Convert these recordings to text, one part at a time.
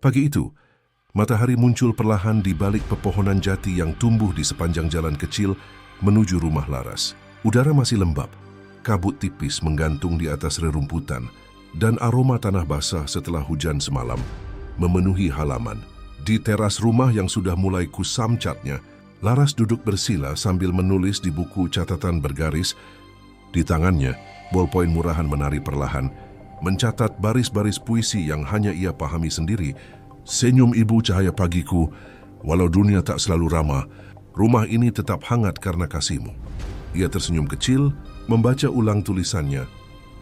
Pagi itu, matahari muncul perlahan di balik pepohonan jati yang tumbuh di sepanjang jalan kecil menuju rumah Laras. Udara masih lembab, kabut tipis menggantung di atas rerumputan, dan aroma tanah basah setelah hujan semalam memenuhi halaman. Di teras rumah yang sudah mulai kusam catnya, Laras duduk bersila sambil menulis di buku catatan bergaris. Di tangannya, bolpoin murahan menari perlahan, mencatat baris-baris puisi yang hanya ia pahami sendiri. Senyum ibu cahaya pagiku, walau dunia tak selalu ramah, rumah ini tetap hangat karena kasihmu. Ia tersenyum kecil, membaca ulang tulisannya.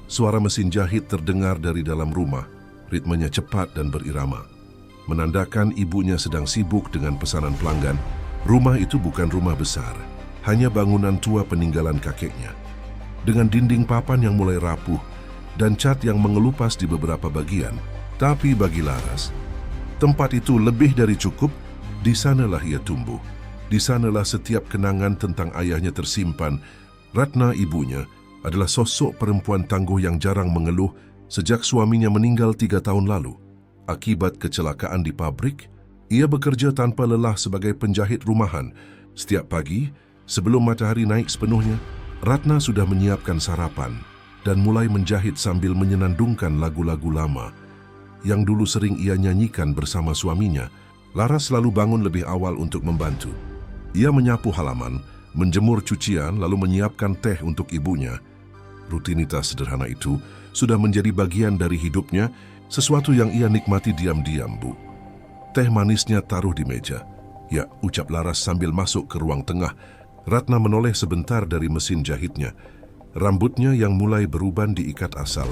Suara mesin jahit terdengar dari dalam rumah, ritmenya cepat dan berirama, menandakan ibunya sedang sibuk dengan pesanan pelanggan. Rumah itu bukan rumah besar, hanya bangunan tua peninggalan kakeknya. Dengan dinding papan yang mulai rapuh dan cat yang mengelupas di beberapa bagian. Tapi bagi Laras, tempat itu lebih dari cukup. Di sanalah ia tumbuh. Di sanalah setiap kenangan tentang ayahnya tersimpan. Ratna, ibunya, adalah sosok perempuan tangguh yang jarang mengeluh sejak suaminya meninggal 3 tahun lalu. Akibat kecelakaan di pabrik, ia bekerja tanpa lelah sebagai penjahit rumahan. Setiap pagi, sebelum matahari naik sepenuhnya, Ratna sudah menyiapkan sarapan dan mulai menjahit sambil menyenandungkan lagu-lagu lama yang dulu sering ia nyanyikan bersama suaminya. Laras selalu bangun lebih awal untuk membantu. Ia menyapu halaman, menjemur cucian, lalu menyiapkan teh untuk ibunya. Rutinitas sederhana itu sudah menjadi bagian dari hidupnya, sesuatu yang ia nikmati diam-diam, Bu. Teh manisnya taruh di meja. Ya, ucap Laras sambil masuk ke ruang tengah. Ratna menoleh sebentar dari mesin jahitnya. Rambutnya yang mulai beruban diikat asal.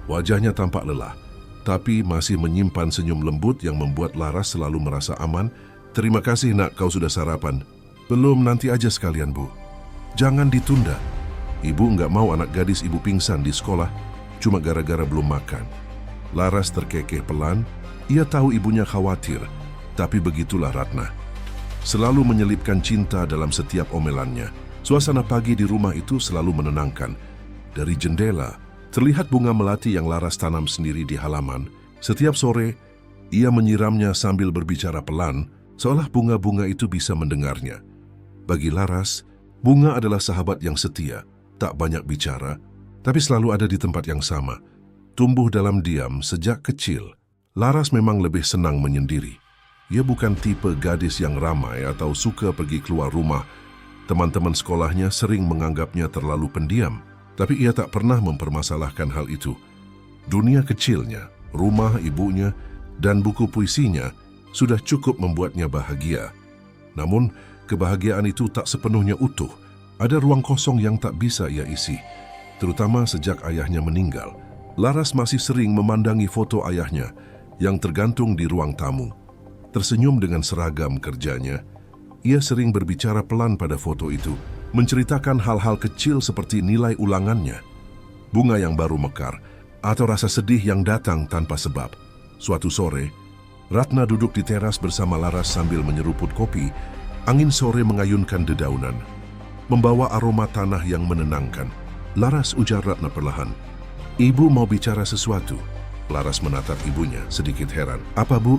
Wajahnya tampak lelah, tapi masih menyimpan senyum lembut yang membuat Laras selalu merasa aman. Terima kasih nak, kau sudah sarapan. Belum, nanti aja sekalian, Bu. Jangan ditunda. Ibu nggak mau anak gadis ibu pingsan di sekolah cuma gara-gara belum makan. Laras terkekeh pelan. Ia tahu ibunya khawatir, tapi begitulah Ratna. Selalu menyelipkan cinta dalam setiap omelannya. Suasana pagi di rumah itu selalu menenangkan. Dari jendela, terlihat bunga melati yang Laras tanam sendiri di halaman. Setiap sore, ia menyiramnya sambil berbicara pelan, seolah bunga-bunga itu bisa mendengarnya. Bagi Laras, bunga adalah sahabat yang setia, tak banyak bicara, tapi selalu ada di tempat yang sama. Tumbuh dalam diam sejak kecil, Laras memang lebih senang menyendiri. Ia bukan tipe gadis yang ramai atau suka pergi keluar rumah. Teman-teman sekolahnya sering menganggapnya terlalu pendiam, tapi ia tak pernah mempermasalahkan hal itu. Dunia kecilnya, rumah ibunya, dan buku puisinya sudah cukup membuatnya bahagia. Namun, kebahagiaan itu tak sepenuhnya utuh. Ada ruang kosong yang tak bisa ia isi, terutama sejak ayahnya meninggal. Laras masih sering memandangi foto ayahnya yang tergantung di ruang tamu. Tersenyum dengan seragam kerjanya, ia sering berbicara pelan pada foto itu, menceritakan hal-hal kecil seperti nilai ulangannya, bunga yang baru mekar, atau rasa sedih yang datang tanpa sebab. Suatu sore, Ratna duduk di teras bersama Laras sambil menyeruput kopi. Angin sore mengayunkan dedaunan, membawa aroma tanah yang menenangkan. Laras, ujar Ratna perlahan. Ibu mau bicara sesuatu. Laras menatap ibunya sedikit heran. Apa, Bu?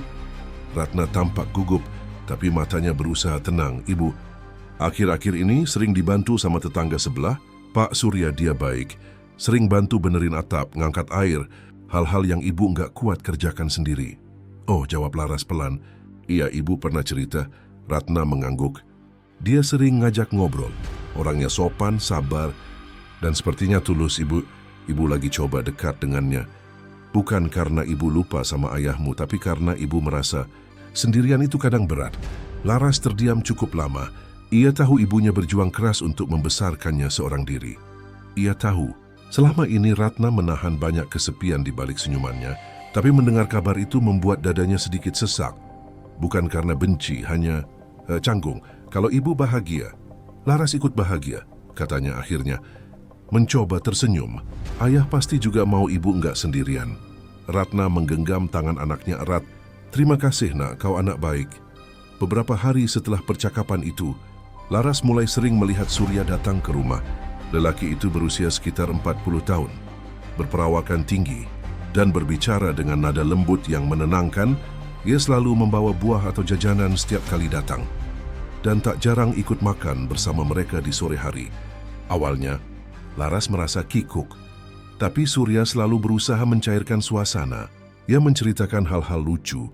Ratna tampak gugup, tapi matanya berusaha tenang. Ibu, akhir-akhir ini sering dibantu sama tetangga sebelah. Pak Surya dia baik, sering bantu benerin atap, ngangkat air, hal-hal yang ibu nggak kuat kerjakan sendiri. Oh, jawab Laras pelan. Iya, ibu pernah cerita. Ratna mengangguk. Dia sering ngajak ngobrol. Orangnya sopan, sabar, dan sepertinya tulus. Ibu lagi coba dekat dengannya. Bukan karena ibu lupa sama ayahmu, tapi karena ibu merasa sendirian itu kadang berat. Laras terdiam cukup lama. Ia tahu ibunya berjuang keras untuk membesarkannya seorang diri. Ia tahu, selama ini Ratna menahan banyak kesepian di balik senyumannya, tapi mendengar kabar itu membuat dadanya sedikit sesak. Bukan karena benci, hanya canggung. Kalau ibu bahagia, Laras ikut bahagia, katanya akhirnya. Mencoba tersenyum, ayah pasti juga mau ibu nggak sendirian. Ratna menggenggam tangan anaknya erat. Terima kasih nak, kau anak baik. Beberapa hari setelah percakapan itu, Laras mulai sering melihat Surya datang ke rumah. Lelaki itu berusia sekitar 40 tahun, berperawakan tinggi, dan berbicara dengan nada lembut yang menenangkan. Ia selalu membawa buah atau jajanan setiap kali datang, dan tak jarang ikut makan bersama mereka di sore hari. Awalnya, Laras merasa kikuk, tapi Surya selalu berusaha mencairkan suasana. Ia menceritakan hal-hal lucu,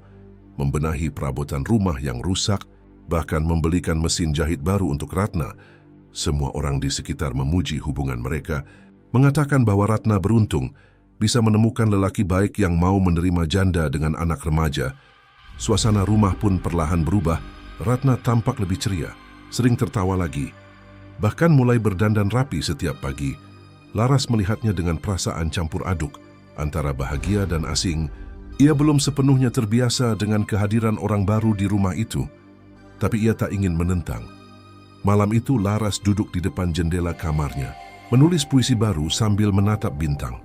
membenahi perabotan rumah yang rusak, bahkan membelikan mesin jahit baru untuk Ratna. Semua orang di sekitar memuji hubungan mereka, mengatakan bahwa Ratna beruntung bisa menemukan lelaki baik yang mau menerima janda dengan anak remaja. Suasana rumah pun perlahan berubah. Ratna tampak lebih ceria, sering tertawa lagi. Bahkan mulai berdandan rapi setiap pagi. Laras melihatnya dengan perasaan campur aduk antara bahagia dan asing. Ia belum sepenuhnya terbiasa dengan kehadiran orang baru di rumah itu, tapi ia tak ingin menentang. Malam itu Laras duduk di depan jendela kamarnya, menulis puisi baru sambil menatap bintang.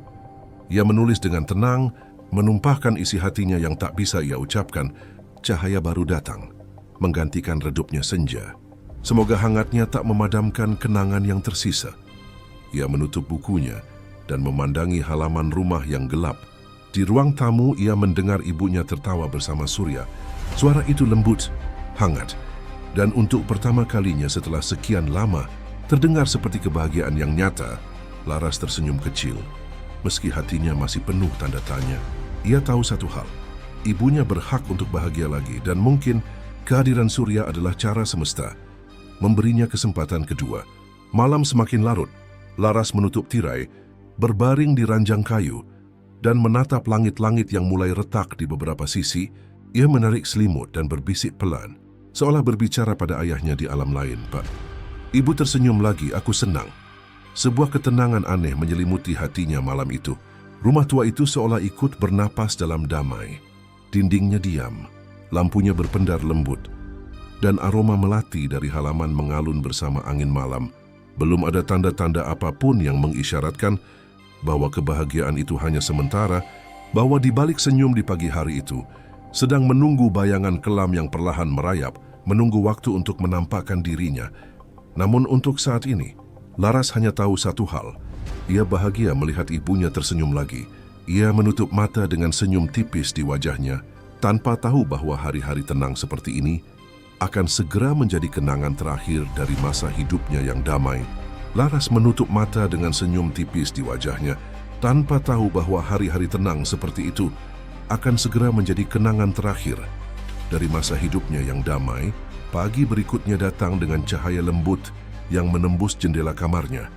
Ia menulis dengan tenang, menumpahkan isi hatinya yang tak bisa ia ucapkan. Cahaya baru datang, menggantikan redupnya senja. Semoga hangatnya tak memadamkan kenangan yang tersisa. Ia menutup bukunya dan memandangi halaman rumah yang gelap. Di ruang tamu, ia mendengar ibunya tertawa bersama Surya. Suara itu lembut, hangat, dan untuk pertama kalinya setelah sekian lama, terdengar seperti kebahagiaan yang nyata. Laras tersenyum kecil. Meski hatinya masih penuh tanda tanya, ia tahu satu hal, ibunya berhak untuk bahagia lagi, dan mungkin kehadiran Surya adalah cara semesta memberinya kesempatan kedua. Malam semakin larut. Laras menutup tirai, berbaring di ranjang kayu, dan menatap langit-langit yang mulai retak di beberapa sisi. Ia menarik selimut dan berbisik pelan, seolah berbicara pada ayahnya di alam lain. "Pak." Ibu tersenyum lagi. "Aku senang." Sebuah ketenangan aneh menyelimuti hatinya malam itu. Rumah tua itu seolah ikut bernapas dalam damai. Dindingnya diam, lampunya berpendar lembut, dan aroma melati dari halaman mengalun bersama angin malam. Belum ada tanda-tanda apapun yang mengisyaratkan bahwa kebahagiaan itu hanya sementara, bahwa di balik senyum di pagi hari itu sedang menunggu bayangan kelam yang perlahan merayap, menunggu waktu untuk menampakkan dirinya. Namun untuk saat ini, Laras hanya tahu satu hal. Ia bahagia melihat ibunya tersenyum lagi. Ia menutup mata dengan senyum tipis di wajahnya, tanpa tahu bahwa hari-hari tenang seperti ini akan segera menjadi kenangan terakhir dari masa hidupnya yang damai. Laras menutup mata dengan senyum tipis di wajahnya, tanpa tahu bahwa hari-hari tenang seperti itu akan segera menjadi kenangan terakhir dari masa hidupnya yang damai. Pagi berikutnya datang dengan cahaya lembut yang menembus jendela kamarnya.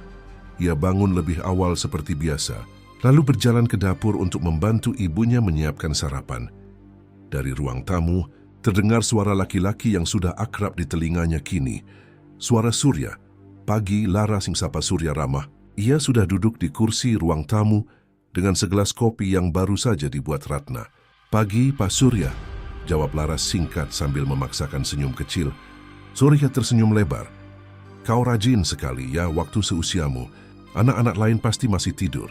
Ia bangun lebih awal seperti biasa, lalu berjalan ke dapur untuk membantu ibunya menyiapkan sarapan. Dari ruang tamu, terdengar suara laki-laki yang sudah akrab di telinganya kini. Suara Surya. "Pagi, Laras," sapa Surya ramah. Ia sudah duduk di kursi ruang tamu dengan segelas kopi yang baru saja dibuat Ratna. "Pagi, Pak Surya," jawab Laras singkat sambil memaksakan senyum kecil. Surya tersenyum lebar. "Kau rajin sekali ya, waktu seusiamu. Anak-anak lain pasti masih tidur."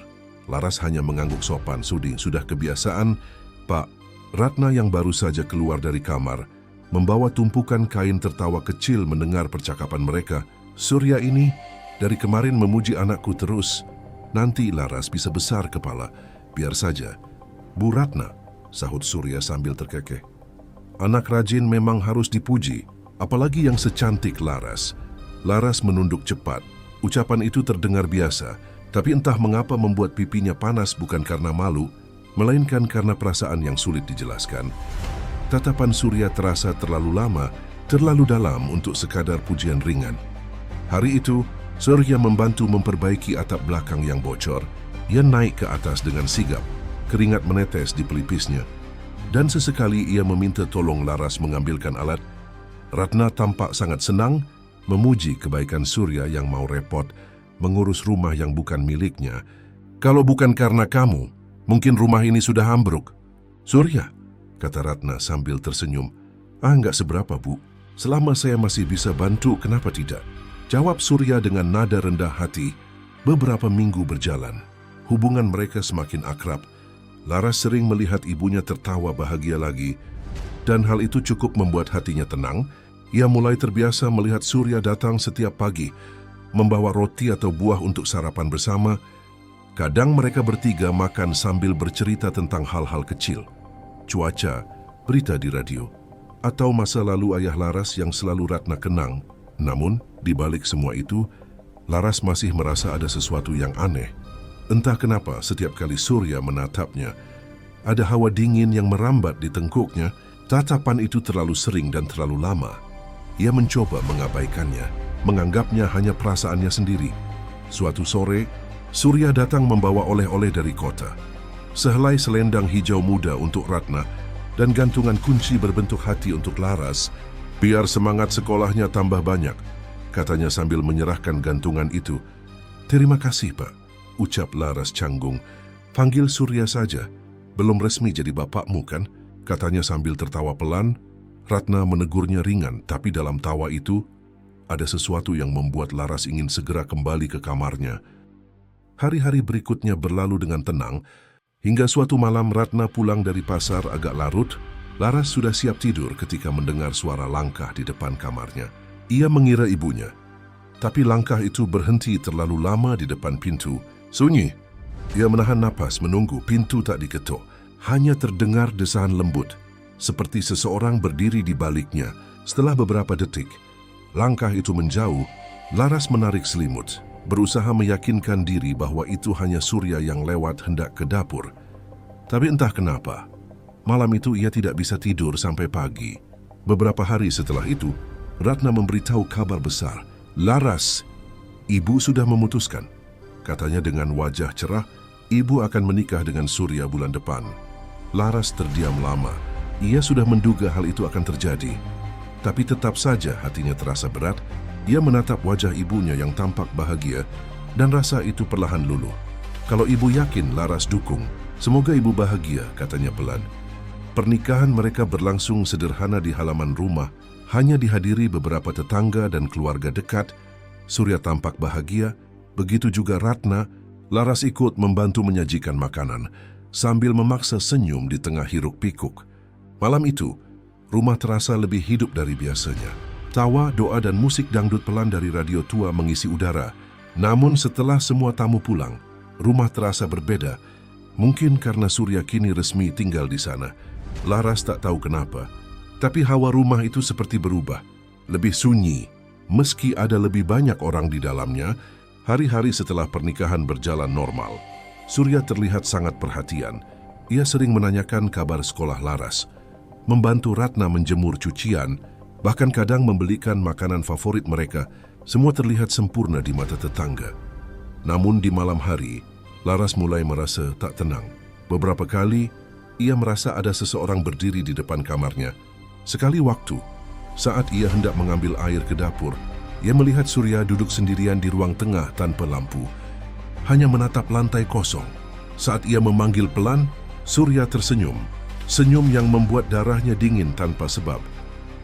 Laras hanya mengangguk sopan. Sudah kebiasaan, Pak." Ratna yang baru saja keluar dari kamar, membawa tumpukan kain tertawa kecil mendengar percakapan mereka. "Surya ini dari kemarin memuji anakku terus. Nanti Laras bisa besar kepala." "Biar saja, Bu Ratna," sahut Surya sambil terkekeh. "Anak rajin memang harus dipuji, apalagi yang secantik Laras." Laras menunduk cepat. Ucapan itu terdengar biasa, tapi entah mengapa membuat pipinya panas, bukan karena malu, melainkan karena perasaan yang sulit dijelaskan. Tatapan Surya terasa terlalu lama, terlalu dalam untuk sekadar pujian ringan. Hari itu, Surya membantu memperbaiki atap belakang yang bocor. Ia naik ke atas dengan sigap, keringat menetes di pelipisnya, dan sesekali ia meminta tolong Laras mengambilkan alat. Ratna tampak sangat senang, memuji kebaikan Surya yang mau repot mengurus rumah yang bukan miliknya. "Kalau bukan karena kamu, mungkin rumah ini sudah ambruk." "Surya," kata Ratna sambil tersenyum. "Enggak seberapa, Bu. Selama saya masih bisa bantu, kenapa tidak?" jawab Surya dengan nada rendah hati. Beberapa minggu berjalan. Hubungan mereka semakin akrab. Laras sering melihat ibunya tertawa bahagia lagi, dan hal itu cukup membuat hatinya tenang. Ia mulai terbiasa melihat Surya datang setiap pagi, membawa roti atau buah untuk sarapan bersama. Kadang mereka bertiga makan sambil bercerita tentang hal-hal kecil. Cuaca, berita di radio, atau masa lalu ayah Laras yang selalu Ratna kenang. Namun, di balik semua itu, Laras masih merasa ada sesuatu yang aneh. Entah kenapa setiap kali Surya menatapnya, ada hawa dingin yang merambat di tengkuknya. Tatapan itu terlalu sering dan terlalu lama. Ia mencoba mengabaikannya, menganggapnya hanya perasaannya sendiri. Suatu sore, Surya datang membawa oleh-oleh dari kota. Sehelai selendang hijau muda untuk Ratna dan gantungan kunci berbentuk hati untuk Laras. "Biar semangat sekolahnya tambah banyak," katanya sambil menyerahkan gantungan itu. "Terima kasih, Pak," ucap Laras canggung. "Panggil Surya saja. Belum resmi jadi bapakmu kan?" katanya sambil tertawa pelan. Ratna menegurnya ringan, tapi dalam tawa itu ada sesuatu yang membuat Laras ingin segera kembali ke kamarnya. Hari-hari berikutnya berlalu dengan tenang, hingga suatu malam Ratna pulang dari pasar agak larut. Laras sudah siap tidur ketika mendengar suara langkah di depan kamarnya. Ia mengira ibunya, tapi langkah itu berhenti terlalu lama di depan pintu. Sunyi. Ia menahan napas menunggu. Pintu tak diketuk. Hanya terdengar desahan lembut, seperti seseorang berdiri di baliknya. Setelah beberapa detik, langkah itu menjauh. Laras menarik selimut, berusaha meyakinkan diri bahwa itu hanya Surya yang lewat hendak ke dapur. Tapi entah kenapa, malam itu ia tidak bisa tidur sampai pagi. Beberapa hari setelah itu, Ratna memberitahu kabar besar. "Laras, ibu sudah memutuskan," katanya dengan wajah cerah. "Ibu akan menikah dengan Surya bulan depan." Laras terdiam lama. Ia sudah menduga hal itu akan terjadi. Tapi tetap saja hatinya terasa berat. Ia menatap wajah ibunya yang tampak bahagia dan rasa itu perlahan luluh. "Kalau ibu yakin Laras dukung, semoga ibu bahagia," katanya pelan. Pernikahan mereka berlangsung sederhana di halaman rumah, hanya dihadiri beberapa tetangga dan keluarga dekat. Surya tampak bahagia, begitu juga Ratna. Laras ikut membantu menyajikan makanan, sambil memaksa senyum di tengah hiruk pikuk. Malam itu, rumah terasa lebih hidup dari biasanya. Tawa, doa, dan musik dangdut pelan dari radio tua mengisi udara. Namun setelah semua tamu pulang, rumah terasa berbeda. Mungkin karena Surya kini resmi tinggal di sana. Laras tak tahu kenapa, tapi hawa rumah itu seperti berubah. Lebih sunyi, meski ada lebih banyak orang di dalamnya. Hari-hari setelah pernikahan berjalan normal, Surya terlihat sangat perhatian. Ia sering menanyakan kabar sekolah Laras, membantu Ratna menjemur cucian, bahkan kadang membelikan makanan favorit mereka. Semua terlihat sempurna di mata tetangga. Namun di malam hari, Laras mulai merasa tak tenang. Beberapa kali, ia merasa ada seseorang berdiri di depan kamarnya. Sekali waktu, saat ia hendak mengambil air ke dapur, ia melihat Surya duduk sendirian di ruang tengah tanpa lampu, hanya menatap lantai kosong. Saat ia memanggil pelan, Surya tersenyum. Senyum yang membuat darahnya dingin tanpa sebab.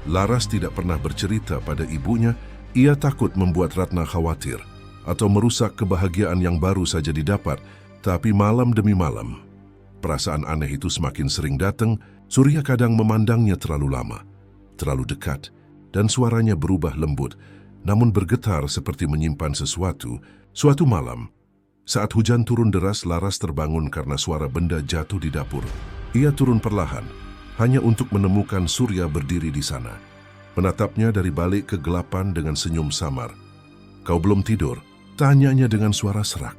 Laras tidak pernah bercerita pada ibunya. Ia takut membuat Ratna khawatir atau merusak kebahagiaan yang baru saja didapat. Tapi malam demi malam, perasaan aneh itu semakin sering datang. Surya kadang memandangnya terlalu lama, terlalu dekat, dan suaranya berubah lembut, namun bergetar seperti menyimpan sesuatu. Suatu malam, saat hujan turun deras, Laras terbangun karena suara benda jatuh di dapur. Ia turun perlahan, hanya untuk menemukan Surya berdiri di sana, menatapnya dari balik kegelapan dengan senyum samar. "Kau belum tidur?" tanyanya dengan suara serak.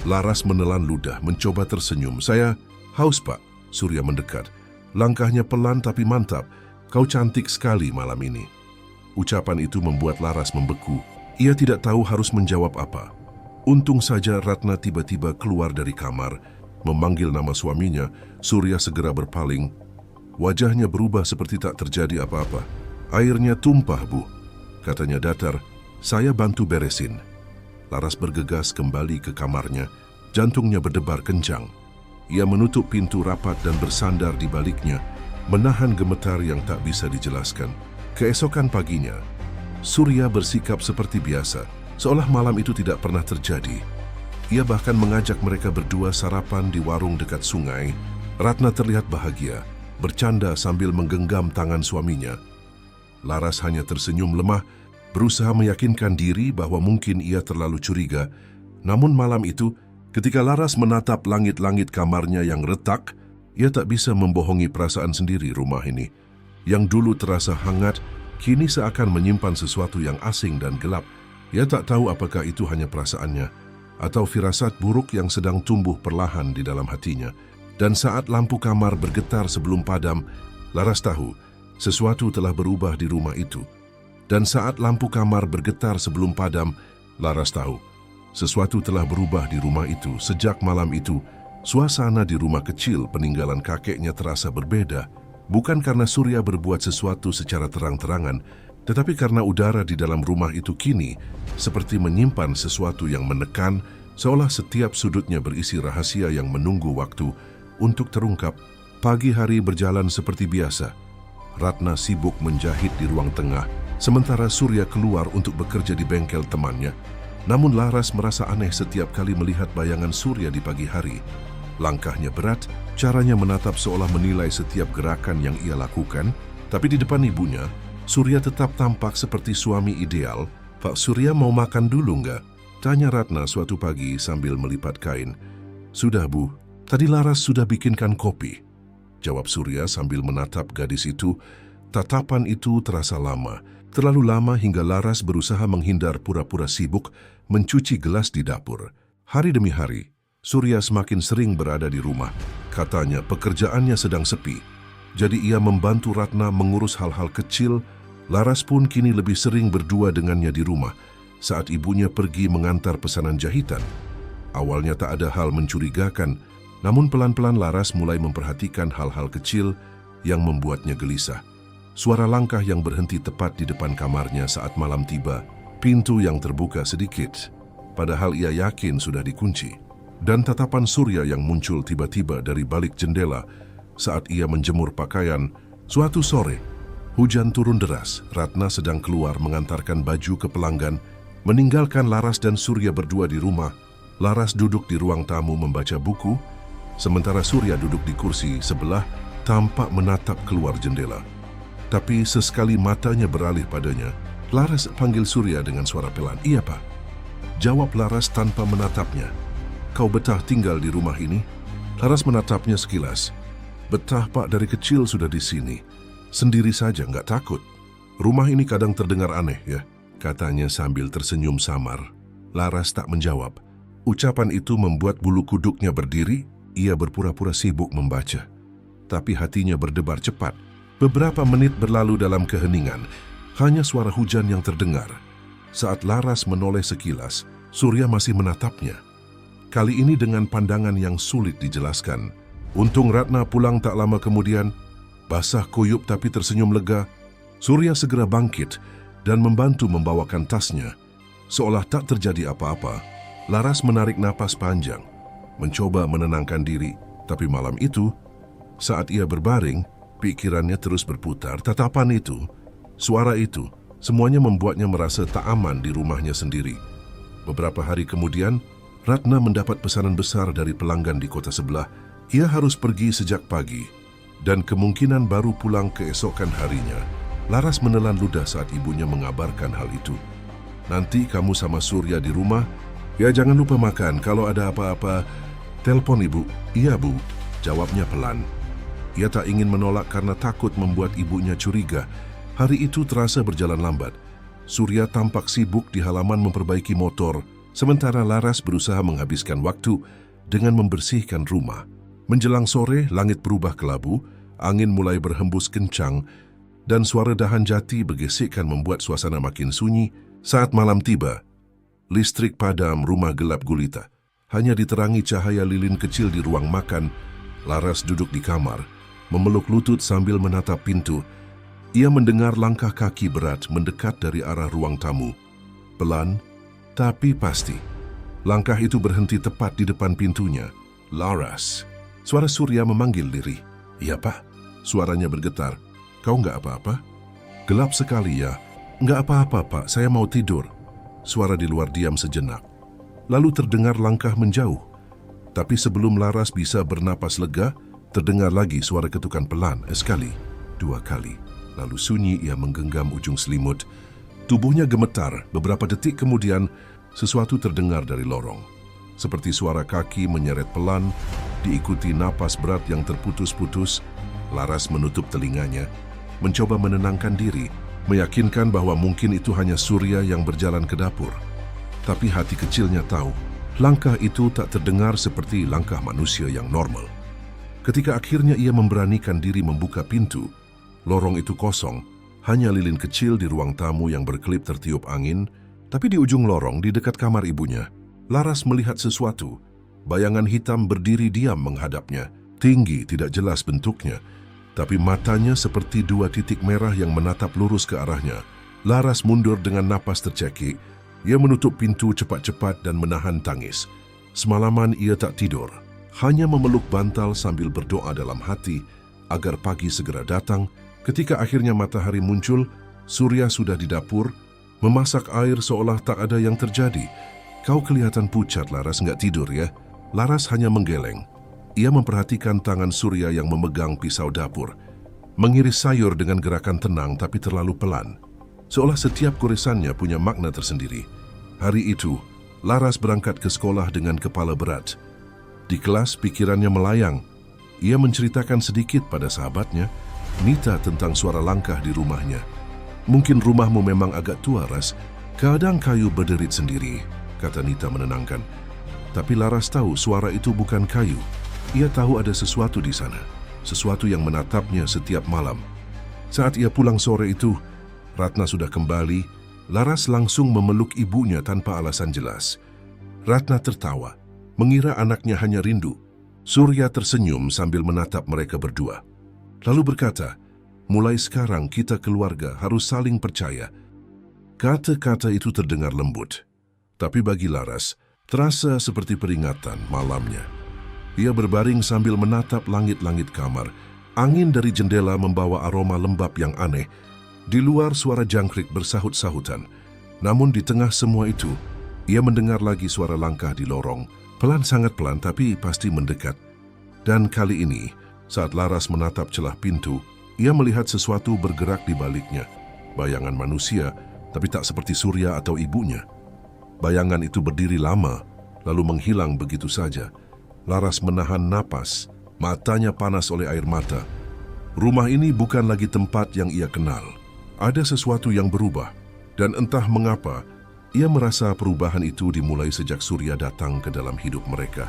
Laras menelan ludah, mencoba tersenyum. "Saya haus, Pak." Surya mendekat. Langkahnya pelan tapi mantap. "Kau cantik sekali malam ini." Ucapan itu membuat Laras membeku. Ia tidak tahu harus menjawab apa. Untung saja Ratna tiba-tiba keluar dari kamar, memanggil nama suaminya. Surya segera berpaling. Wajahnya berubah seperti tak terjadi apa-apa. "Airnya tumpah, Bu," katanya datar. "Saya bantu beresin." Laras bergegas kembali ke kamarnya. Jantungnya berdebar kencang. Ia menutup pintu rapat dan bersandar di baliknya, menahan gemetar yang tak bisa dijelaskan. Keesokan paginya, Surya bersikap seperti biasa, seolah malam itu tidak pernah terjadi. Ia bahkan mengajak mereka berdua sarapan di warung dekat sungai. Ratna terlihat bahagia, bercanda sambil menggenggam tangan suaminya. Laras hanya tersenyum lemah, berusaha meyakinkan diri bahwa mungkin ia terlalu curiga. Namun malam itu, ketika Laras menatap langit-langit kamarnya yang retak, Ia tak bisa membohongi perasaan sendiri rumah ini. Yang dulu terasa hangat, kini seakan menyimpan sesuatu yang asing dan gelap. Ia tak tahu apakah itu hanya perasaannya atau firasat buruk yang sedang tumbuh perlahan di dalam hatinya. Dan saat lampu kamar bergetar sebelum padam, Laras tahu sesuatu telah berubah di rumah itu. Dan saat lampu kamar bergetar sebelum padam, Laras tahu sesuatu telah berubah di rumah itu. Sejak malam itu, suasana di rumah kecil peninggalan kakeknya terasa berbeda. Bukan karena Surya berbuat sesuatu secara terang-terangan, tetapi karena udara di dalam rumah itu kini seperti menyimpan sesuatu yang menekan, seolah setiap sudutnya berisi rahasia yang menunggu waktu untuk terungkap. Pagi hari berjalan seperti biasa. Ratna sibuk menjahit di ruang tengah, sementara Surya keluar untuk bekerja di bengkel temannya. Namun Laras merasa aneh setiap kali melihat bayangan Surya di pagi hari. Langkahnya berat, caranya menatap seolah menilai setiap gerakan yang ia lakukan. Tapi di depan ibunya, Surya tetap tampak seperti suami ideal. "Pak Surya mau makan dulu nggak?" tanya Ratna suatu pagi sambil melipat kain. "Sudah, Bu. Tadi Laras sudah bikinkan kopi," jawab Surya sambil menatap gadis itu. Tatapan itu terasa lama. Terlalu lama hingga Laras berusaha menghindar pura-pura sibuk mencuci gelas di dapur. Hari demi hari, Surya semakin sering berada di rumah. Katanya pekerjaannya sedang sepi. Jadi ia membantu Ratna mengurus hal-hal kecil. Laras pun kini lebih sering berdua dengannya di rumah saat ibunya pergi mengantar pesanan jahitan. Awalnya tak ada hal mencurigakan, namun pelan-pelan Laras mulai memperhatikan hal-hal kecil yang membuatnya gelisah. Suara langkah yang berhenti tepat di depan kamarnya saat malam tiba, pintu yang terbuka sedikit, padahal ia yakin sudah dikunci, dan tatapan Surya yang muncul tiba-tiba dari balik jendela saat ia menjemur pakaian. Suatu sore, hujan turun deras. Ratna sedang keluar mengantarkan baju ke pelanggan, meninggalkan Laras dan Surya berdua di rumah. Laras duduk di ruang tamu membaca buku, sementara Surya duduk di kursi sebelah, tampak menatap keluar jendela. Tapi sesekali matanya beralih padanya. Laras panggil Surya dengan suara pelan. "Iya, Pak," jawab Laras tanpa menatapnya. "Kau betah tinggal di rumah ini?" Laras menatapnya sekilas. "Betah, Pak, dari kecil sudah di sini. Sendiri saja, nggak takut." "Rumah ini kadang terdengar aneh ya," katanya sambil tersenyum samar. Laras tak menjawab. Ucapan itu membuat bulu kuduknya berdiri. Ia berpura-pura sibuk membaca. Tapi hatinya berdebar cepat. Beberapa menit berlalu dalam keheningan. Hanya suara hujan yang terdengar. Saat Laras menoleh sekilas, Surya masih menatapnya. Kali ini dengan pandangan yang sulit dijelaskan. Untung Ratna pulang tak lama kemudian. Basah kuyup tapi tersenyum lega. Surya segera bangkit dan membantu membawakan tasnya. Seolah tak terjadi apa-apa, Laras menarik napas panjang, mencoba menenangkan diri. Tapi malam itu, saat ia berbaring, pikirannya terus berputar. Tatapan itu, suara itu, semuanya membuatnya merasa tak aman di rumahnya sendiri. Beberapa hari kemudian, Ratna mendapat pesanan besar dari pelanggan di kota sebelah. Ia harus pergi sejak pagi, dan kemungkinan baru pulang keesokan harinya. Laras menelan ludah saat ibunya mengabarkan hal itu. "Nanti kamu sama Surya di rumah, ya jangan lupa makan. Kalau ada apa-apa, telepon ibu." "Iya, Bu," jawabnya pelan. Ia tak ingin menolak karena takut membuat ibunya curiga. Hari itu terasa berjalan lambat. Surya tampak sibuk di halaman memperbaiki motor, sementara Laras berusaha menghabiskan waktu dengan membersihkan rumah. Menjelang sore, langit berubah kelabu, angin mulai berhembus kencang, dan suara dahan jati bergesekan membuat suasana makin sunyi. Saat malam tiba, listrik padam, rumah gelap gulita. Hanya diterangi cahaya lilin kecil di ruang makan. Laras duduk di kamar, memeluk lutut sambil menatap pintu. Ia mendengar langkah kaki berat mendekat dari arah ruang tamu. Pelan, tapi pasti. Langkah itu berhenti tepat di depan pintunya. "Laras." Suara Surya memanggil lirih. "Iya, Pak." Suaranya bergetar. "Kau nggak apa-apa?" "Gelap sekali ya." "Nggak apa-apa, Pak. Saya mau tidur." Suara di luar diam sejenak. Lalu terdengar langkah menjauh. Tapi sebelum Laras bisa bernapas lega, terdengar lagi suara ketukan pelan, sekali, dua kali. Lalu sunyi. Ia menggenggam ujung selimut. Tubuhnya gemetar. Beberapa detik kemudian, sesuatu terdengar dari lorong. Seperti suara kaki menyeret pelan, diikuti napas berat yang terputus-putus. Laras menutup telinganya, mencoba menenangkan diri, meyakinkan bahwa mungkin itu hanya Surya yang berjalan ke dapur. Tapi hati kecilnya tahu, langkah itu tak terdengar seperti langkah manusia yang normal. Ketika akhirnya ia memberanikan diri membuka pintu, lorong itu kosong, hanya lilin kecil di ruang tamu yang berkelip tertiup angin. Tapi di ujung lorong, di dekat kamar ibunya, Laras melihat sesuatu. Bayangan hitam berdiri diam menghadapnya, tinggi, tidak jelas bentuknya, tapi matanya seperti dua titik merah yang menatap lurus ke arahnya. Laras mundur dengan napas tercekik. Ia menutup pintu cepat-cepat dan menahan tangis. Semalaman ia tak tidur, hanya memeluk bantal sambil berdoa dalam hati agar pagi segera datang. Ketika akhirnya matahari muncul, Surya sudah di dapur, memasak air seolah tak ada yang terjadi. Kau kelihatan pucat, Laras, nggak tidur ya? Laras hanya menggeleng. Ia memperhatikan tangan Surya yang memegang pisau dapur, mengiris sayur dengan gerakan tenang tapi terlalu pelan, seolah setiap goresannya punya makna tersendiri. Hari itu, Laras berangkat ke sekolah dengan kepala berat. Di kelas, pikirannya melayang. Ia menceritakan sedikit pada sahabatnya, Nita, tentang suara langkah di rumahnya. Mungkin rumahmu memang agak tua, Ras. Kadang kayu berderit sendiri, kata Nita menenangkan. Tapi Laras tahu suara itu bukan kayu. Ia tahu ada sesuatu di sana, sesuatu yang menatapnya setiap malam. Saat ia pulang sore itu, Ratna sudah kembali. Laras langsung memeluk ibunya tanpa alasan jelas. Ratna tertawa, mengira anaknya hanya rindu. Surya tersenyum sambil menatap mereka berdua. Lalu berkata, mulai sekarang kita keluarga harus saling percaya. Kata-kata itu terdengar lembut, tapi bagi Laras, terasa seperti peringatan malamnya. Ia berbaring sambil menatap langit-langit kamar. Angin dari jendela membawa aroma lembab yang aneh. Di luar suara jangkrik bersahut-sahutan. Namun di tengah semua itu, ia mendengar lagi suara langkah di lorong. Pelan, sangat pelan, tapi pasti mendekat. Dan kali ini, saat Laras menatap celah pintu, ia melihat sesuatu bergerak di baliknya. Bayangan manusia, tapi tak seperti Surya atau ibunya. Bayangan itu berdiri lama, lalu menghilang begitu saja. Laras menahan napas, matanya panas oleh air mata. Rumah ini bukan lagi tempat yang ia kenal. Ada sesuatu yang berubah, dan entah mengapa, ia merasa perubahan itu dimulai sejak Surya datang ke dalam hidup mereka.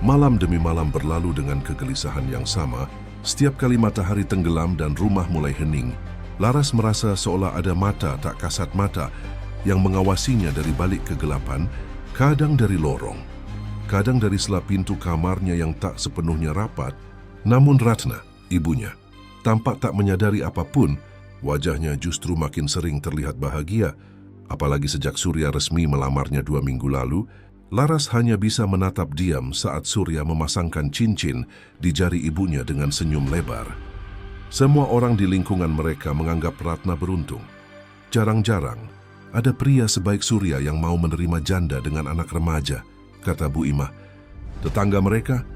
Malam demi malam berlalu dengan kegelisahan yang sama. Setiap kali matahari tenggelam dan rumah mulai hening, Laras merasa seolah ada mata tak kasat mata yang mengawasinya dari balik kegelapan, kadang dari lorong, kadang dari sela pintu kamarnya yang tak sepenuhnya rapat. Namun Ratna, ibunya, tampak tak menyadari apapun. Wajahnya justru makin sering terlihat bahagia. Apalagi sejak Surya resmi melamarnya 2 minggu lalu, Laras hanya bisa menatap diam saat Surya memasangkan cincin di jari ibunya dengan senyum lebar. Semua orang di lingkungan mereka menganggap Ratna beruntung. Jarang-jarang ada pria sebaik Surya yang mau menerima janda dengan anak remaja, kata Bu Imah. Tetangga mereka,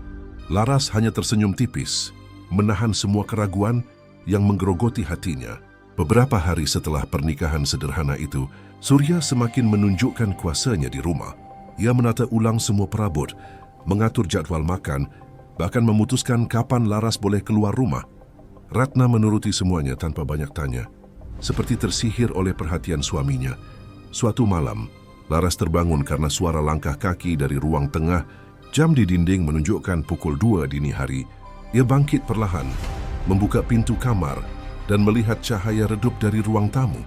Laras hanya tersenyum tipis, menahan semua keraguan yang menggerogoti hatinya. Beberapa hari setelah pernikahan sederhana itu, Surya semakin menunjukkan kuasanya di rumah. Ia menata ulang semua perabot, mengatur jadwal makan, bahkan memutuskan kapan Laras boleh keluar rumah. Ratna menuruti semuanya tanpa banyak tanya, seperti tersihir oleh perhatian suaminya. Suatu malam, Laras terbangun karena suara langkah kaki dari ruang tengah. Jam di dinding menunjukkan pukul 2 dini hari. Ia bangkit perlahan, membuka pintu kamar, dan melihat cahaya redup dari ruang tamu.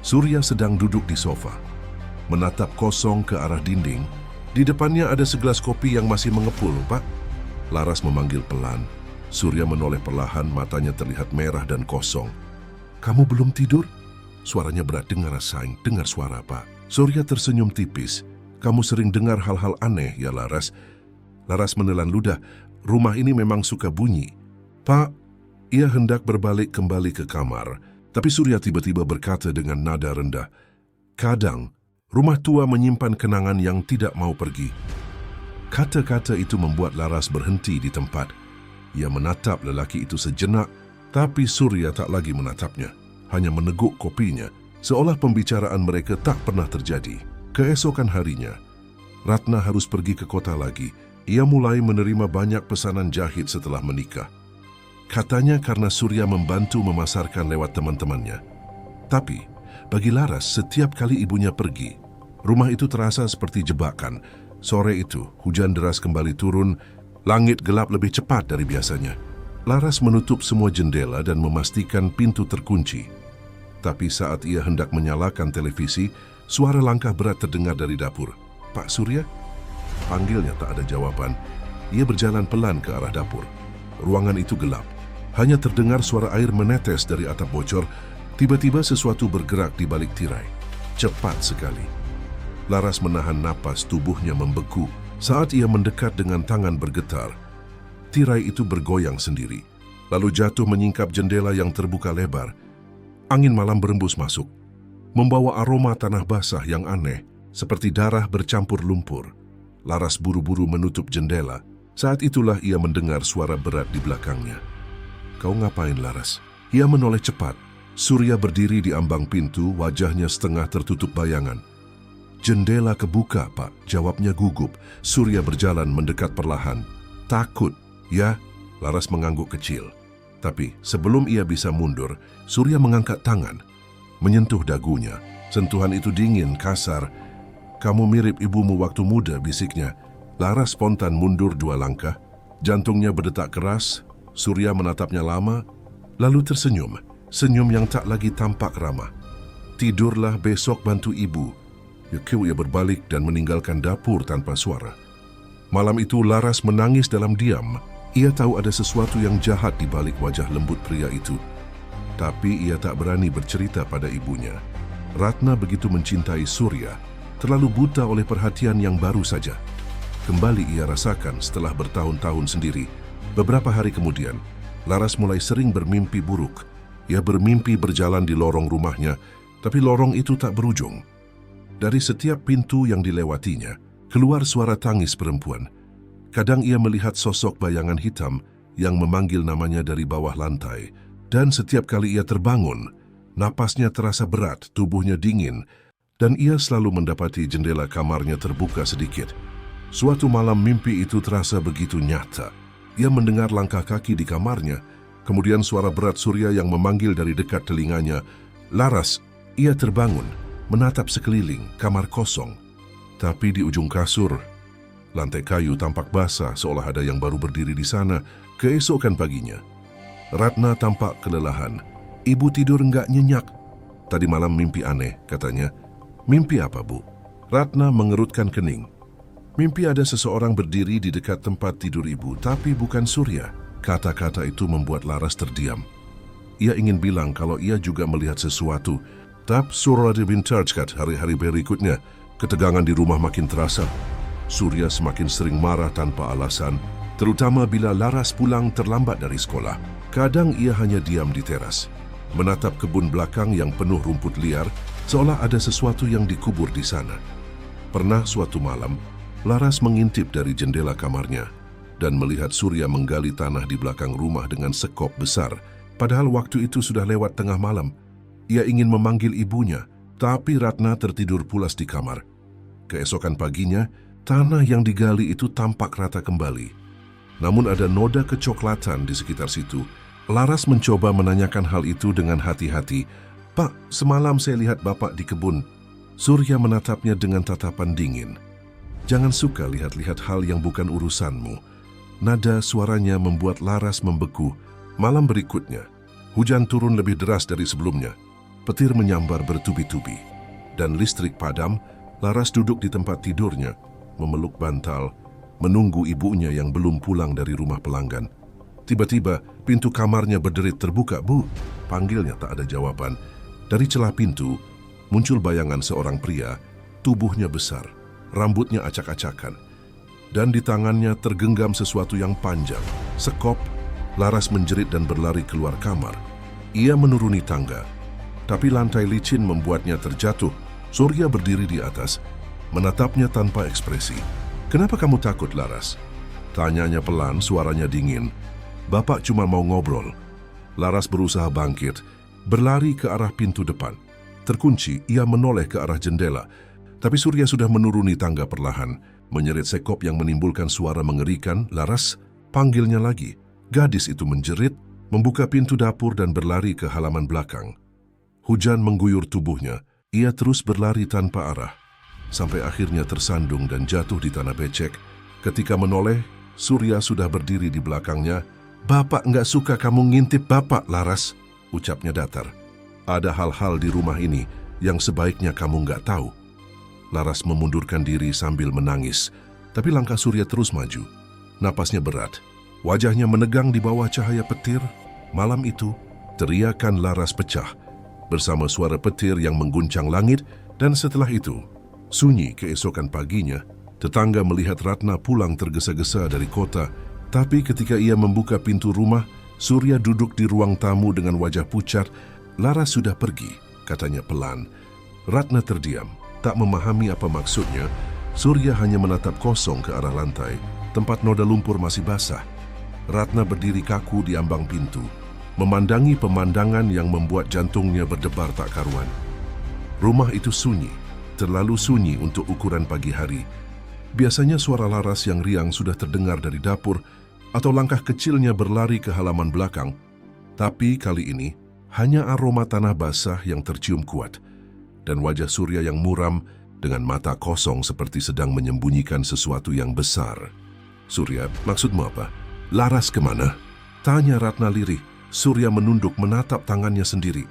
Surya sedang duduk di sofa, menatap kosong ke arah dinding. Di depannya ada segelas kopi yang masih mengepul, Pak. Laras memanggil pelan. Surya menoleh perlahan, matanya terlihat merah dan kosong. Kamu belum tidur? Suaranya berat. Dengar rasain, dengar suara, Pak. Surya tersenyum tipis. Kamu sering dengar hal-hal aneh, ya Laras? Laras menelan ludah. Rumah ini memang suka bunyi. Pak, ia hendak berbalik kembali ke kamar. Tapi Surya tiba-tiba berkata dengan nada rendah, kadang, rumah tua menyimpan kenangan yang tidak mau pergi. Kata-kata itu membuat Laras berhenti di tempat. Ia menatap lelaki itu sejenak, tapi Surya tak lagi menatapnya. Hanya meneguk kopinya, seolah pembicaraan mereka tak pernah terjadi. Keesokan harinya, Ratna harus pergi ke kota lagi. Ia mulai menerima banyak pesanan jahit setelah menikah. Katanya karena Surya membantu memasarkan lewat teman-temannya. Tapi, bagi Laras, setiap kali ibunya pergi, rumah itu terasa seperti jebakan. Sore itu, hujan deras kembali turun, langit gelap lebih cepat dari biasanya. Laras menutup semua jendela dan memastikan pintu terkunci. Tapi saat ia hendak menyalakan televisi, suara langkah berat terdengar dari dapur. "Pak Surya?" Panggilnya tak ada jawaban. Ia berjalan pelan ke arah dapur. Ruangan itu gelap. Hanya terdengar suara air menetes dari atap bocor. Tiba-tiba sesuatu bergerak di balik tirai. Cepat sekali. Laras menahan napas, tubuhnya membeku. Saat ia mendekat dengan tangan bergetar, tirai itu bergoyang sendiri, lalu jatuh menyingkap jendela yang terbuka lebar. Angin malam berembus masuk, membawa aroma tanah basah yang aneh, seperti darah bercampur lumpur. Laras buru-buru menutup jendela. Saat itulah ia mendengar suara berat di belakangnya. "Kau ngapain, Laras?" Ia menoleh cepat. Surya berdiri di ambang pintu, wajahnya setengah tertutup bayangan. "Jendela kebuka, Pak," jawabnya gugup. Surya berjalan mendekat perlahan. "Takut, ya?" Laras mengangguk kecil. Tapi sebelum ia bisa mundur, Surya mengangkat tangan, menyentuh dagunya. Sentuhan itu dingin, kasar. "Kamu mirip ibumu waktu muda," bisiknya. Laras spontan mundur 2 langkah. Jantungnya berdetak keras. Surya menatapnya lama, lalu tersenyum. Senyum yang tak lagi tampak ramah. "Tidurlah, besok bantu ibu." Ia berbalik dan meninggalkan dapur tanpa suara. Malam itu Laras menangis dalam diam. Ia tahu ada sesuatu yang jahat di balik wajah lembut pria itu. Tapi ia tak berani bercerita pada ibunya. Ratna begitu mencintai Surya, terlalu buta oleh perhatian yang baru saja. Kembali ia rasakan setelah bertahun-tahun sendiri. Beberapa hari kemudian, Laras mulai sering bermimpi buruk. Ia bermimpi berjalan di lorong rumahnya, tapi lorong itu tak berujung. Dari setiap pintu yang dilewatinya, keluar suara tangis perempuan. Kadang ia melihat sosok bayangan hitam yang memanggil namanya dari bawah lantai. Dan setiap kali ia terbangun, napasnya terasa berat, tubuhnya dingin, dan ia selalu mendapati jendela kamarnya terbuka sedikit. Suatu malam mimpi itu terasa begitu nyata. Ia mendengar langkah kaki di kamarnya, kemudian suara berat Surya yang memanggil dari dekat telinganya. "Laras!" Ia terbangun, menatap sekeliling, kamar kosong. Tapi di ujung kasur, lantai kayu tampak basah seolah ada yang baru berdiri di sana. Keesokan paginya, Ratna tampak kelelahan. "Ibu tidur enggak nyenyak?" "Tadi malam mimpi aneh," katanya. "Mimpi apa, Bu?" Ratna mengerutkan kening. "Mimpi ada seseorang berdiri di dekat tempat tidur ibu, tapi bukan Surya." Kata-kata itu membuat Laras terdiam. Ia ingin bilang kalau ia juga melihat sesuatu. Tapi Surya dibintarjkat hari-hari berikutnya. Ketegangan di rumah makin terasa. Surya semakin sering marah tanpa alasan, terutama bila Laras pulang terlambat dari sekolah. Kadang ia hanya diam di teras, menatap kebun belakang yang penuh rumput liar, seolah ada sesuatu yang dikubur di sana. Pernah suatu malam, Laras mengintip dari jendela kamarnya dan melihat Surya menggali tanah di belakang rumah dengan sekop besar. Padahal waktu itu sudah lewat tengah malam. Ia ingin memanggil ibunya, tapi Ratna tertidur pulas di kamar. Keesokan paginya, tanah yang digali itu tampak rata kembali. Namun ada noda kecoklatan di sekitar situ. Laras mencoba menanyakan hal itu dengan hati-hati. "Pak, semalam saya lihat Bapak di kebun." Surya menatapnya dengan tatapan dingin. "Jangan suka lihat-lihat hal yang bukan urusanmu." Nada suaranya membuat Laras membeku. Malam berikutnya, hujan turun lebih deras dari sebelumnya. Petir menyambar bertubi-tubi. Dan listrik padam. Laras duduk di tempat tidurnya, memeluk bantal, menunggu ibunya yang belum pulang dari rumah pelanggan. Tiba-tiba, pintu kamarnya berderit terbuka. "Bu!" Panggilnya tak ada jawaban. Dari celah pintu, muncul bayangan seorang pria, tubuhnya besar, rambutnya acak-acakan, dan di tangannya tergenggam sesuatu yang panjang. Sekop. Laras menjerit dan berlari keluar kamar. Ia menuruni tangga, tapi lantai licin membuatnya terjatuh. Surya berdiri di atas, menatapnya tanpa ekspresi. "Kenapa kamu takut, Laras?" Tanyanya pelan, suaranya dingin. "Bapak cuma mau ngobrol." Laras berusaha bangkit, berlari ke arah pintu depan. Terkunci, ia menoleh ke arah jendela. Tapi Surya sudah menuruni tangga perlahan, menyeret sekop yang menimbulkan suara mengerikan. Laras, panggilnya lagi. Gadis itu menjerit, membuka pintu dapur dan berlari ke halaman belakang. Hujan mengguyur tubuhnya. Ia terus berlari tanpa arah, sampai akhirnya tersandung dan jatuh di tanah becek. Ketika menoleh, Surya sudah berdiri di belakangnya. "Bapak nggak suka kamu ngintip Bapak, Laras," ucapnya datar. "Ada hal-hal di rumah ini yang sebaiknya kamu nggak tahu." Laras memundurkan diri sambil menangis, tapi langkah Surya terus maju. Napasnya berat, wajahnya menegang di bawah cahaya petir. Malam itu, teriakan Laras pecah bersama suara petir yang mengguncang langit, dan setelah itu, sunyi. Keesokan paginya, tetangga melihat Ratna pulang tergesa-gesa dari kota, tapi ketika ia membuka pintu rumah, Surya duduk di ruang tamu dengan wajah pucat. "Laras sudah pergi," katanya pelan. Ratna terdiam, tak memahami apa maksudnya. Surya hanya menatap kosong ke arah lantai, tempat noda lumpur masih basah. Ratna berdiri kaku di ambang pintu, memandangi pemandangan yang membuat jantungnya berdebar tak karuan. Rumah itu sunyi, terlalu sunyi untuk ukuran pagi hari. Biasanya suara Laras yang riang sudah terdengar dari dapur atau langkah kecilnya berlari ke halaman belakang. Tapi kali ini, hanya aroma tanah basah yang tercium kuat dan wajah Surya yang muram dengan mata kosong seperti sedang menyembunyikan sesuatu yang besar. "Surya, maksudmu apa? Laras kemana?" tanya Ratna lirih. Surya menunduk menatap tangannya sendiri.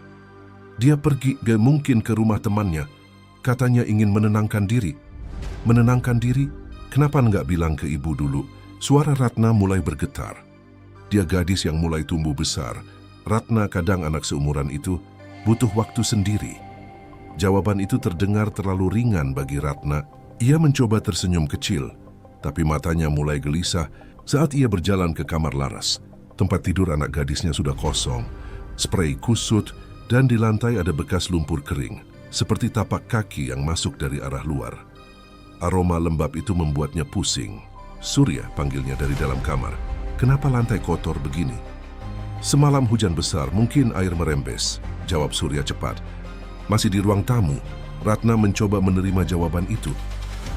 "Dia pergi, gak mungkin ke rumah temannya. Katanya ingin menenangkan diri." "Menenangkan diri? Kenapa nggak bilang ke ibu dulu?" Suara Ratna mulai bergetar. Dia gadis yang mulai tumbuh besar. Ratna, kadang anak seumuran itu, butuh waktu sendiri. Jawaban itu terdengar terlalu ringan bagi Ratna. Ia mencoba tersenyum kecil, tapi matanya mulai gelisah saat ia berjalan ke kamar Laras. Tempat tidur anak gadisnya sudah kosong, sprei kusut, dan di lantai ada bekas lumpur kering, seperti tapak kaki yang masuk dari arah luar. Aroma lembab itu membuatnya pusing. "Surya," panggilnya dari dalam kamar. "Kenapa lantai kotor begini?" "Semalam hujan besar, mungkin air merembes," jawab Surya cepat. Masih di ruang tamu, Ratna mencoba menerima jawaban itu.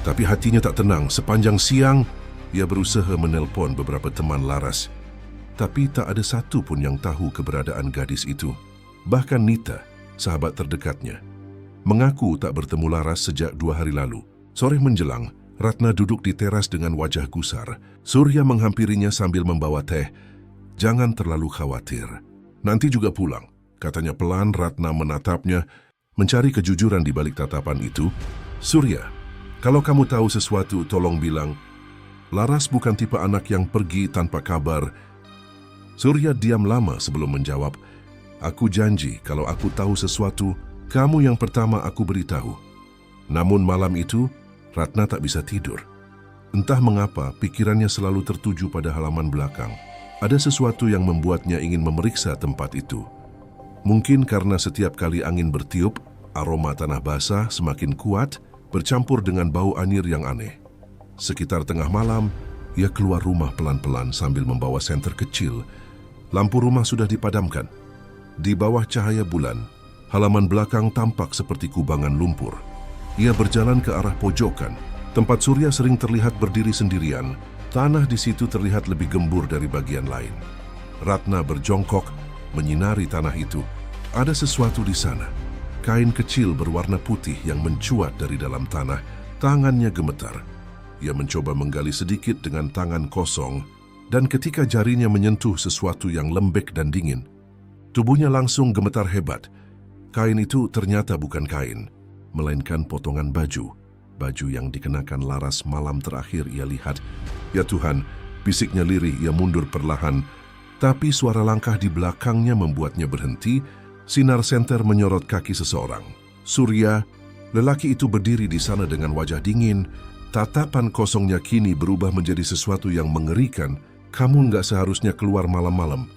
Tapi hatinya tak tenang. Sepanjang siang, ia berusaha menelpon beberapa teman Laras. Tapi tak ada satu pun yang tahu keberadaan gadis itu. Bahkan Nita, sahabat terdekatnya, mengaku tak bertemu Laras sejak 2 hari lalu. Sore menjelang, Ratna duduk di teras dengan wajah gusar. Surya menghampirinya sambil membawa teh. "Jangan terlalu khawatir. Nanti juga pulang," katanya pelan. Ratna menatapnya, mencari kejujuran di balik tatapan itu. "Surya, kalau kamu tahu sesuatu, tolong bilang. Laras bukan tipe anak yang pergi tanpa kabar." Surya diam lama sebelum menjawab. "Aku janji kalau aku tahu sesuatu, kamu yang pertama aku beritahu." Namun malam itu, Ratna tak bisa tidur. Entah mengapa, pikirannya selalu tertuju pada halaman belakang. Ada sesuatu yang membuatnya ingin memeriksa tempat itu. Mungkin karena setiap kali angin bertiup, aroma tanah basah semakin kuat, bercampur dengan bau anyir yang aneh. Sekitar tengah malam, ia keluar rumah pelan-pelan sambil membawa senter kecil. Lampu rumah sudah dipadamkan. Di bawah cahaya bulan, halaman belakang tampak seperti kubangan lumpur. Ia berjalan ke arah pojokan. Tempat Surya sering terlihat berdiri sendirian. Tanah di situ terlihat lebih gembur dari bagian lain. Ratna berjongkok, menyinari tanah itu. Ada sesuatu di sana. Kain kecil berwarna putih yang mencuat dari dalam tanah. Tangannya gemetar. Ia mencoba menggali sedikit dengan tangan kosong, dan ketika jarinya menyentuh sesuatu yang lembek dan dingin, tubuhnya langsung gemetar hebat. Kain itu ternyata bukan kain, melainkan potongan baju. Baju yang dikenakan Laras malam terakhir ia lihat. "Ya Tuhan," bisiknya lirih. Ia mundur perlahan, tapi suara langkah di belakangnya membuatnya berhenti. Sinar senter menyorot kaki seseorang. Surya, lelaki itu berdiri di sana dengan wajah dingin. Tatapan kosongnya kini berubah menjadi sesuatu yang mengerikan. "Kamu nggak seharusnya keluar malam-malam."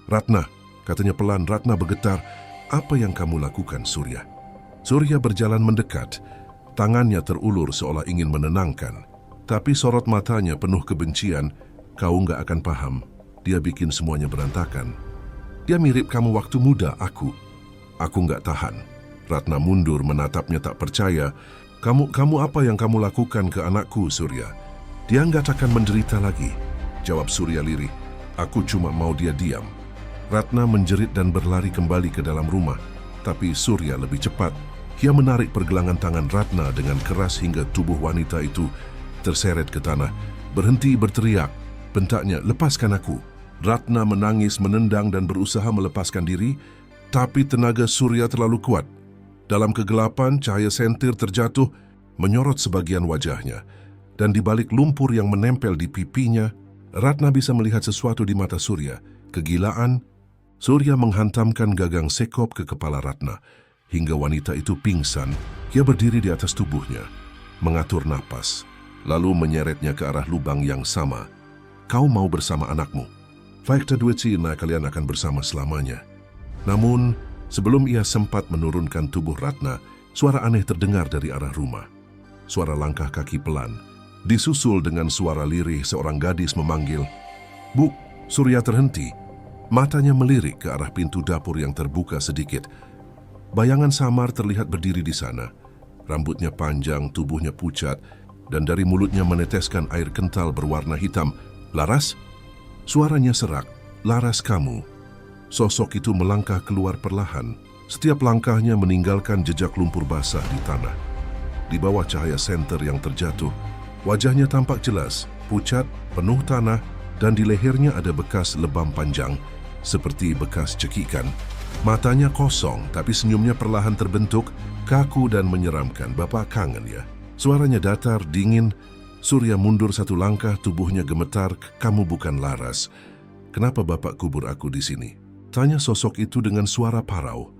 "Ratna," katanya pelan. Ratna bergetar. "Apa yang kamu lakukan, Surya?" Surya berjalan mendekat. Tangannya terulur seolah ingin menenangkan. Tapi sorot matanya penuh kebencian. "Kau nggak akan paham. Dia bikin semuanya berantakan. Dia mirip kamu waktu muda, aku." "Aku nggak tahan." Ratna mundur menatapnya tak percaya. Kamu apa yang kamu lakukan ke anakku, Surya? Dia nggak akan menderita lagi, jawab Surya lirih. Aku cuma mau dia diam. Ratna menjerit dan berlari kembali ke dalam rumah, tapi Surya lebih cepat. Ia menarik pergelangan tangan Ratna dengan keras hingga tubuh wanita itu terseret ke tanah. Berhenti berteriak, bentaknya, lepaskan aku. Ratna menangis, menendang dan berusaha melepaskan diri, tapi tenaga Surya terlalu kuat. Dalam kegelapan, cahaya sentir terjatuh, menyorot sebagian wajahnya. Dan di balik lumpur yang menempel di pipinya, Ratna bisa melihat sesuatu di mata Surya. Kegilaan, Surya menghantamkan gagang sekop ke kepala Ratna. Hingga wanita itu pingsan, ia berdiri di atas tubuhnya, mengatur napas, lalu menyeretnya ke arah lubang yang sama. Kau mau bersama anakmu? Fakta dua Cina kalian akan bersama selamanya. Namun, sebelum ia sempat menurunkan tubuh Ratna, suara aneh terdengar dari arah rumah. Suara langkah kaki pelan, disusul dengan suara lirih seorang gadis memanggil, "Bu!" Surya terhenti. Matanya melirik ke arah pintu dapur yang terbuka sedikit. Bayangan samar terlihat berdiri di sana. Rambutnya panjang, tubuhnya pucat, dan dari mulutnya meneteskan air kental berwarna hitam. "Laras?" Suaranya serak. "Laras, kamu." Sosok itu melangkah keluar perlahan. Setiap langkahnya meninggalkan jejak lumpur basah di tanah. Di bawah cahaya senter yang terjatuh, wajahnya tampak jelas, pucat, penuh tanah, dan di lehernya ada bekas lebam panjang, seperti bekas cekikan. Matanya kosong, tapi senyumnya perlahan terbentuk, kaku dan menyeramkan. "Bapak kangen ya?" Suaranya datar, dingin. Surya mundur satu langkah, tubuhnya gemetar. "Kamu bukan Laras. Kenapa Bapak kubur aku di sini?" Tanya sosok itu dengan suara parau.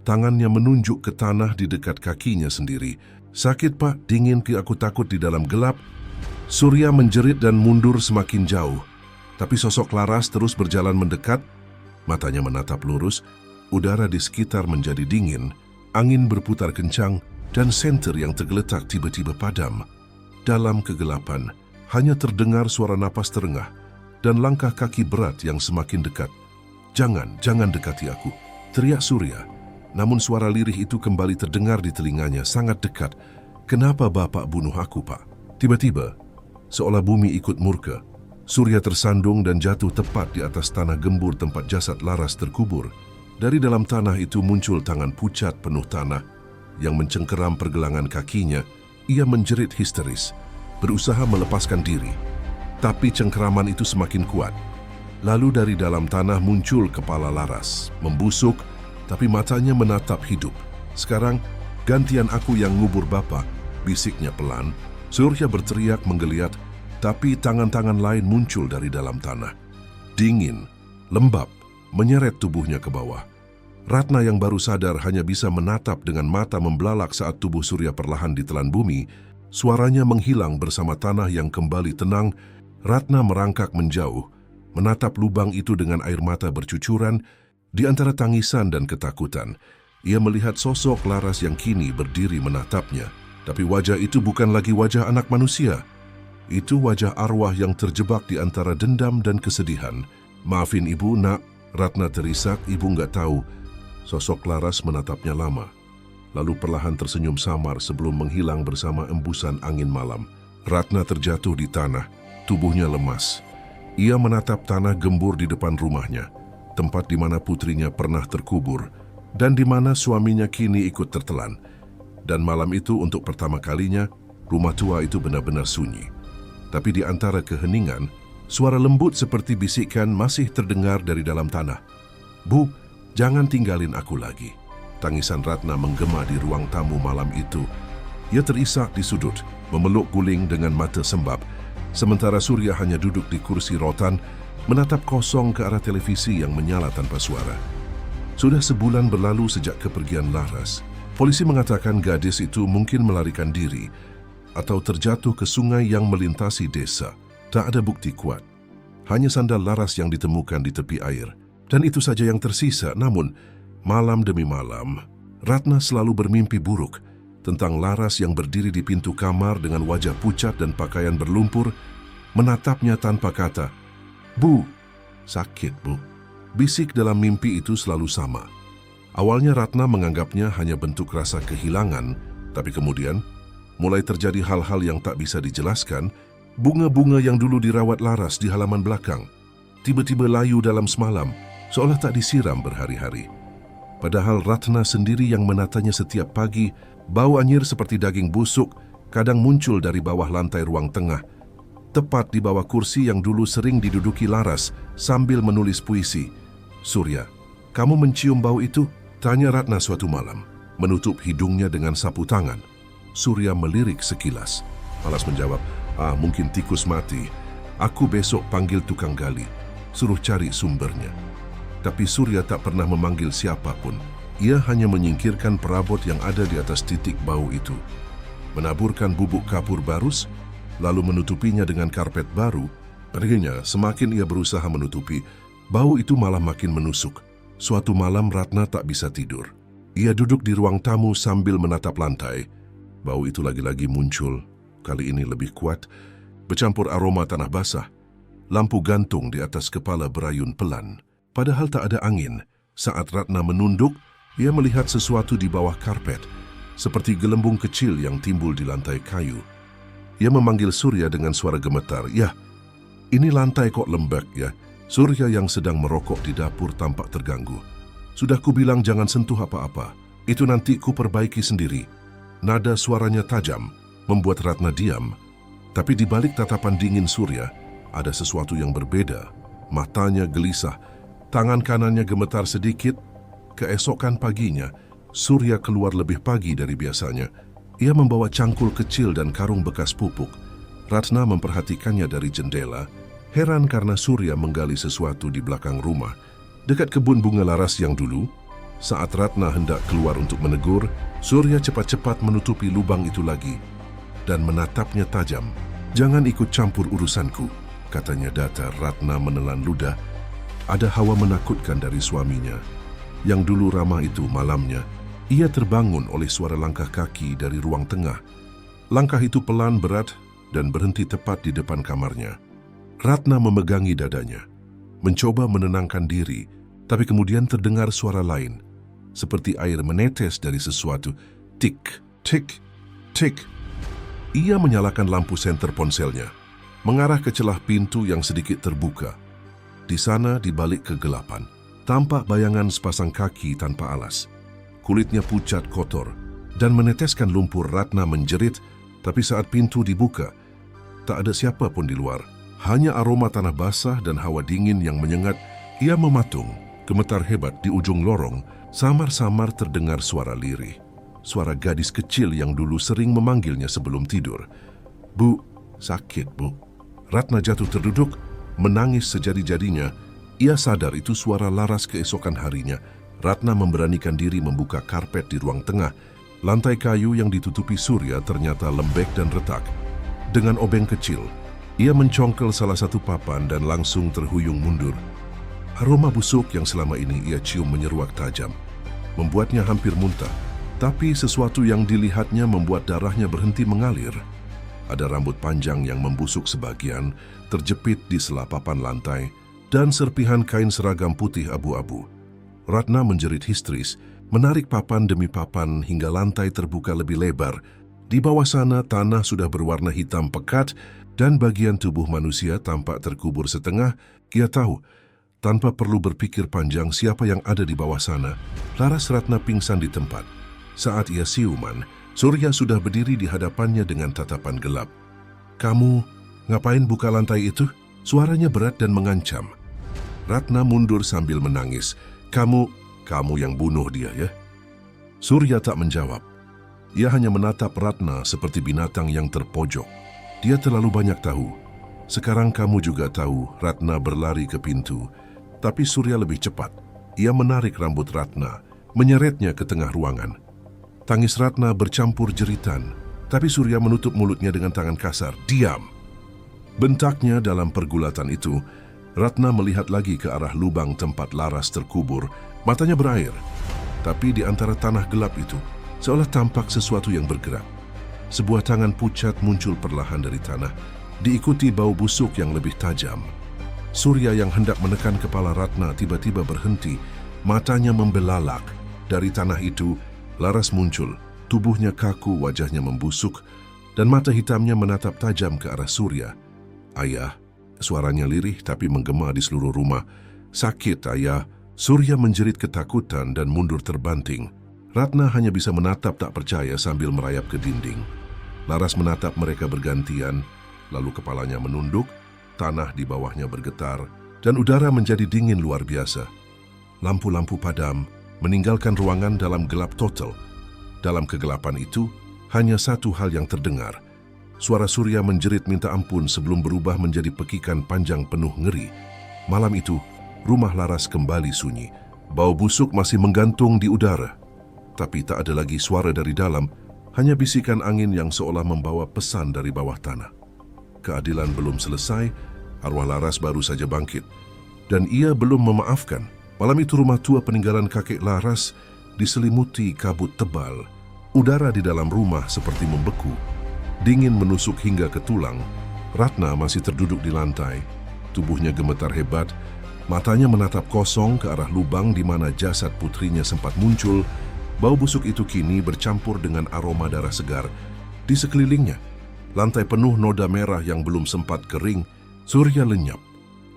Tangannya menunjuk ke tanah di dekat kakinya sendiri. "Sakit, Pak. Dingin, aku takut di dalam gelap." Surya menjerit dan mundur semakin jauh. Tapi sosok Laras terus berjalan mendekat. Matanya menatap lurus. Udara di sekitar menjadi dingin, angin berputar kencang, dan senter yang tergeletak tiba-tiba padam. Dalam kegelapan, hanya terdengar suara napas terengah dan langkah kaki berat yang semakin dekat. Jangan dekati aku," teriak Surya. Namun suara lirih itu kembali terdengar di telinganya, sangat dekat. "Kenapa Bapak bunuh aku, Pak?" Tiba-tiba, seolah bumi ikut murka, Surya tersandung dan jatuh tepat di atas tanah gembur tempat jasad Laras terkubur. Dari dalam tanah itu muncul tangan pucat penuh tanah yang mencengkeram pergelangan kakinya. Ia menjerit histeris, berusaha melepaskan diri. Tapi cengkeraman itu semakin kuat. Lalu dari dalam tanah muncul kepala Laras, membusuk, tapi matanya menatap hidup. "Sekarang gantian aku yang ngubur Bapak," bisiknya pelan. Surya berteriak menggeliat, tapi tangan-tangan lain muncul dari dalam tanah. Dingin, lembab, menyeret tubuhnya ke bawah. Ratna yang baru sadar hanya bisa menatap dengan mata membelalak saat tubuh Surya perlahan ditelan bumi. Suaranya menghilang bersama tanah yang kembali tenang. Ratna merangkak menjauh, menatap lubang itu dengan air mata bercucuran. Di antara tangisan dan ketakutan, ia melihat sosok Laras yang kini berdiri menatapnya. Tapi wajah itu bukan lagi wajah anak manusia. Itu wajah arwah yang terjebak di antara dendam dan kesedihan. "Maafin Ibu, Nak." Ratna terisak. "Ibu nggak tahu." Sosok Laras menatapnya lama, lalu perlahan tersenyum samar sebelum menghilang bersama embusan angin malam. Ratna terjatuh di tanah, tubuhnya lemas. Ia menatap tanah gembur di depan rumahnya, tempat di mana putrinya pernah terkubur, dan di mana suaminya kini ikut tertelan. Dan malam itu untuk pertama kalinya, rumah tua itu benar-benar sunyi. Tapi di antara keheningan, suara lembut seperti bisikan masih terdengar dari dalam tanah. "Bu, jangan tinggalin aku lagi." Tangisan Ratna menggema di ruang tamu malam itu. Ia terisak di sudut, memeluk guling dengan mata sembab, sementara Surya hanya duduk di kursi rotan, menatap kosong ke arah televisi yang menyala tanpa suara. Sudah sebulan berlalu sejak kepergian Laras. Polisi mengatakan gadis itu mungkin melarikan diri atau terjatuh ke sungai yang melintasi desa. Tak ada bukti kuat. Hanya sandal Laras yang ditemukan di tepi air. Dan itu saja yang tersisa. Namun, malam demi malam, Ratna selalu bermimpi buruk tentang Laras yang berdiri di pintu kamar dengan wajah pucat dan pakaian berlumpur, menatapnya tanpa kata. "Bu, sakit, Bu." Bisik dalam mimpi itu selalu sama. Awalnya Ratna menganggapnya hanya bentuk rasa kehilangan, tapi kemudian Mulai terjadi hal-hal yang tak bisa dijelaskan. Bunga-bunga yang dulu dirawat Laras di halaman belakang tiba-tiba layu dalam semalam, seolah tak disiram berhari-hari. Padahal Ratna sendiri yang menatanya setiap pagi. Bau anyir seperti daging busuk kadang muncul dari bawah lantai ruang tengah, tepat di bawah kursi yang dulu sering diduduki Laras sambil menulis puisi. "Surya, kamu mencium bau itu?" tanya Ratna suatu malam, menutup hidungnya dengan sapu tangan. Surya melirik sekilas. Malas menjawab, mungkin tikus mati. Aku besok panggil tukang gali, suruh cari sumbernya." Tapi Surya tak pernah memanggil siapapun. Ia hanya menyingkirkan perabot yang ada di atas titik bau itu, menaburkan bubuk kapur barus, lalu menutupinya dengan karpet baru. Akhirnya, semakin ia berusaha menutupi, bau itu malah makin menusuk. Suatu malam Ratna tak bisa tidur. Ia duduk di ruang tamu sambil menatap lantai. Bau itu lagi-lagi muncul, kali ini lebih kuat, bercampur aroma tanah basah. Lampu gantung di atas kepala berayun pelan. Padahal tak ada angin. Saat Ratna menunduk, ia melihat sesuatu di bawah karpet, seperti gelembung kecil yang timbul di lantai kayu. Ia memanggil Surya dengan suara gemetar. "Ya, ini lantai kok lembek ya." Surya yang sedang merokok di dapur tampak terganggu. "Sudah kubilang jangan sentuh apa-apa. Itu nanti ku perbaiki sendiri." Nada suaranya tajam, membuat Ratna diam. Tapi di balik tatapan dingin Surya, ada sesuatu yang berbeda. Matanya gelisah, tangan kanannya gemetar sedikit. Keesokan paginya, Surya keluar lebih pagi dari biasanya. Ia membawa cangkul kecil dan karung bekas pupuk. Ratna memperhatikannya dari jendela, heran karena Surya menggali sesuatu di belakang rumah, dekat kebun bunga Laras yang dulu. Saat Ratna hendak keluar untuk menegur, Surya cepat-cepat menutupi lubang itu lagi dan menatapnya tajam. "Jangan ikut campur urusanku," katanya datar. Ratna menelan ludah. Ada hawa menakutkan dari suaminya. Yang dulu ramah itu malamnya, ia terbangun oleh suara langkah kaki dari ruang tengah. Langkah itu pelan, berat, dan berhenti tepat di depan kamarnya. Ratna memegangi dadanya, mencoba menenangkan diri, tapi kemudian terdengar suara lain, seperti air menetes dari sesuatu. Tik, tik, tik. Ia menyalakan lampu senter ponselnya, mengarah ke celah pintu yang sedikit terbuka. Di sana, di balik kegelapan, tampak bayangan sepasang kaki tanpa alas. Kulitnya pucat kotor dan meneteskan lumpur. Ratna menjerit, tapi saat pintu dibuka, tak ada siapa pun di luar. Hanya aroma tanah basah dan hawa dingin yang menyengat. Ia mematung, gemetar hebat di ujung lorong. Samar-samar terdengar suara lirih. Suara gadis kecil yang dulu sering memanggilnya sebelum tidur. "Bu, sakit bu." Ratna jatuh terduduk, menangis sejadi-jadinya. Ia sadar itu suara Laras keesokan harinya. Ratna memberanikan diri membuka karpet di ruang tengah. Lantai kayu yang ditutupi Surya ternyata lembek dan retak. Dengan obeng kecil, ia mencongkel salah satu papan dan langsung terhuyung mundur. Aroma busuk yang selama ini ia cium menyeruak tajam, membuatnya hampir muntah. Tapi sesuatu yang dilihatnya membuat darahnya berhenti mengalir. Ada rambut panjang yang membusuk sebagian, terjepit di sela papan lantai, dan serpihan kain seragam putih abu-abu. Ratna menjerit histeris, menarik papan demi papan hingga lantai terbuka lebih lebar. Di bawah sana tanah sudah berwarna hitam pekat dan bagian tubuh manusia tampak terkubur setengah. Ia tahu, tanpa perlu berpikir panjang siapa yang ada di bawah sana. Laras Ratna pingsan di tempat. Saat ia siuman, Surya sudah berdiri di hadapannya dengan tatapan gelap. "Kamu ngapain buka lantai itu?" Suaranya berat dan mengancam. Ratna mundur sambil menangis. Kamu yang bunuh dia ya?" Surya tak menjawab. Ia hanya menatap Ratna seperti binatang yang terpojok. Dia terlalu banyak tahu. "Sekarang kamu juga tahu." Ratna berlari ke pintu. Tapi Surya lebih cepat. Ia menarik rambut Ratna, menyeretnya ke tengah ruangan. Tangis Ratna bercampur jeritan. Tapi Surya menutup mulutnya dengan tangan kasar. "Diam!" Bentaknya dalam pergulatan itu. Ratna melihat lagi ke arah lubang tempat Laras terkubur. Matanya berair. Tapi di antara tanah gelap itu, seolah tampak sesuatu yang bergerak. Sebuah tangan pucat muncul perlahan dari tanah, diikuti bau busuk yang lebih tajam. Surya yang hendak menekan kepala Ratna tiba-tiba berhenti. Matanya membelalak. Dari tanah itu, Laras muncul. Tubuhnya kaku, wajahnya membusuk. dan mata hitamnya menatap tajam ke arah Surya. "Ayah," suaranya lirih tapi menggema di seluruh rumah. "Sakit, Ayah." Surya menjerit ketakutan dan mundur terbanting. Ratna hanya bisa menatap tak percaya sambil merayap ke dinding. Laras menatap mereka bergantian, lalu kepalanya menunduk, tanah di bawahnya bergetar, dan udara menjadi dingin luar biasa. Lampu-lampu padam, meninggalkan ruangan dalam gelap total. Dalam kegelapan itu, hanya satu hal yang terdengar. Suara Surya menjerit minta ampun sebelum berubah menjadi pekikan panjang penuh ngeri. Malam itu, rumah Laras kembali sunyi. Bau busuk masih menggantung di udara. Tapi tak ada lagi suara dari dalam, hanya bisikan angin yang seolah membawa pesan dari bawah tanah. Keadilan belum selesai, arwah Laras baru saja bangkit. Dan ia belum memaafkan. Malam itu rumah tua peninggalan kakek Laras diselimuti kabut tebal. Udara di dalam rumah seperti membeku. Dingin menusuk hingga ke tulang. Ratna masih terduduk di lantai. Tubuhnya gemetar hebat. Matanya menatap kosong ke arah lubang di mana jasad putrinya sempat muncul. Bau busuk itu kini bercampur dengan aroma darah segar. Di sekelilingnya, lantai penuh noda merah yang belum sempat kering. Surya lenyap.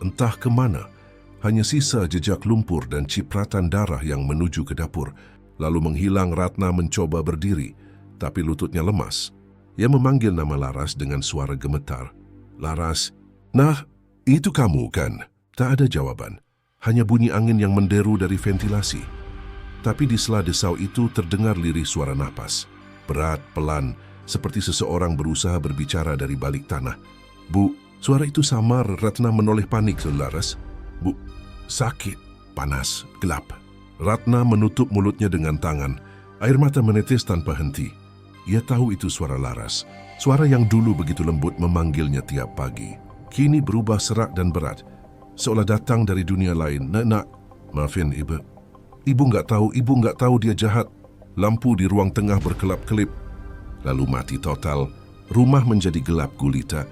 Entah kemana. Hanya sisa jejak lumpur dan cipratan darah yang menuju ke dapur. Lalu menghilang. Ratna mencoba berdiri, tapi lututnya lemas. Ia memanggil nama Laras dengan suara gemetar. "Laras." "Nah, itu kamu kan?" Tak ada jawaban. Hanya bunyi angin yang menderu dari ventilasi. Tapi di sela desau itu terdengar lirih suara napas. Berat, pelan, seperti seseorang berusaha berbicara dari balik tanah. "Bu." Suara itu samar. Ratna menoleh panik ke Laras. "Bu, sakit, panas, gelap." Ratna menutup mulutnya dengan tangan. Air mata menetes tanpa henti. Ia tahu itu suara Laras. Suara yang dulu begitu lembut memanggilnya tiap pagi. Kini berubah serak dan berat. Seolah datang dari dunia lain. Nak, maafin ibu. Ibu nggak tahu dia jahat." Lampu di ruang tengah berkelap-kelip. Lalu mati total. Rumah menjadi gelap gulita.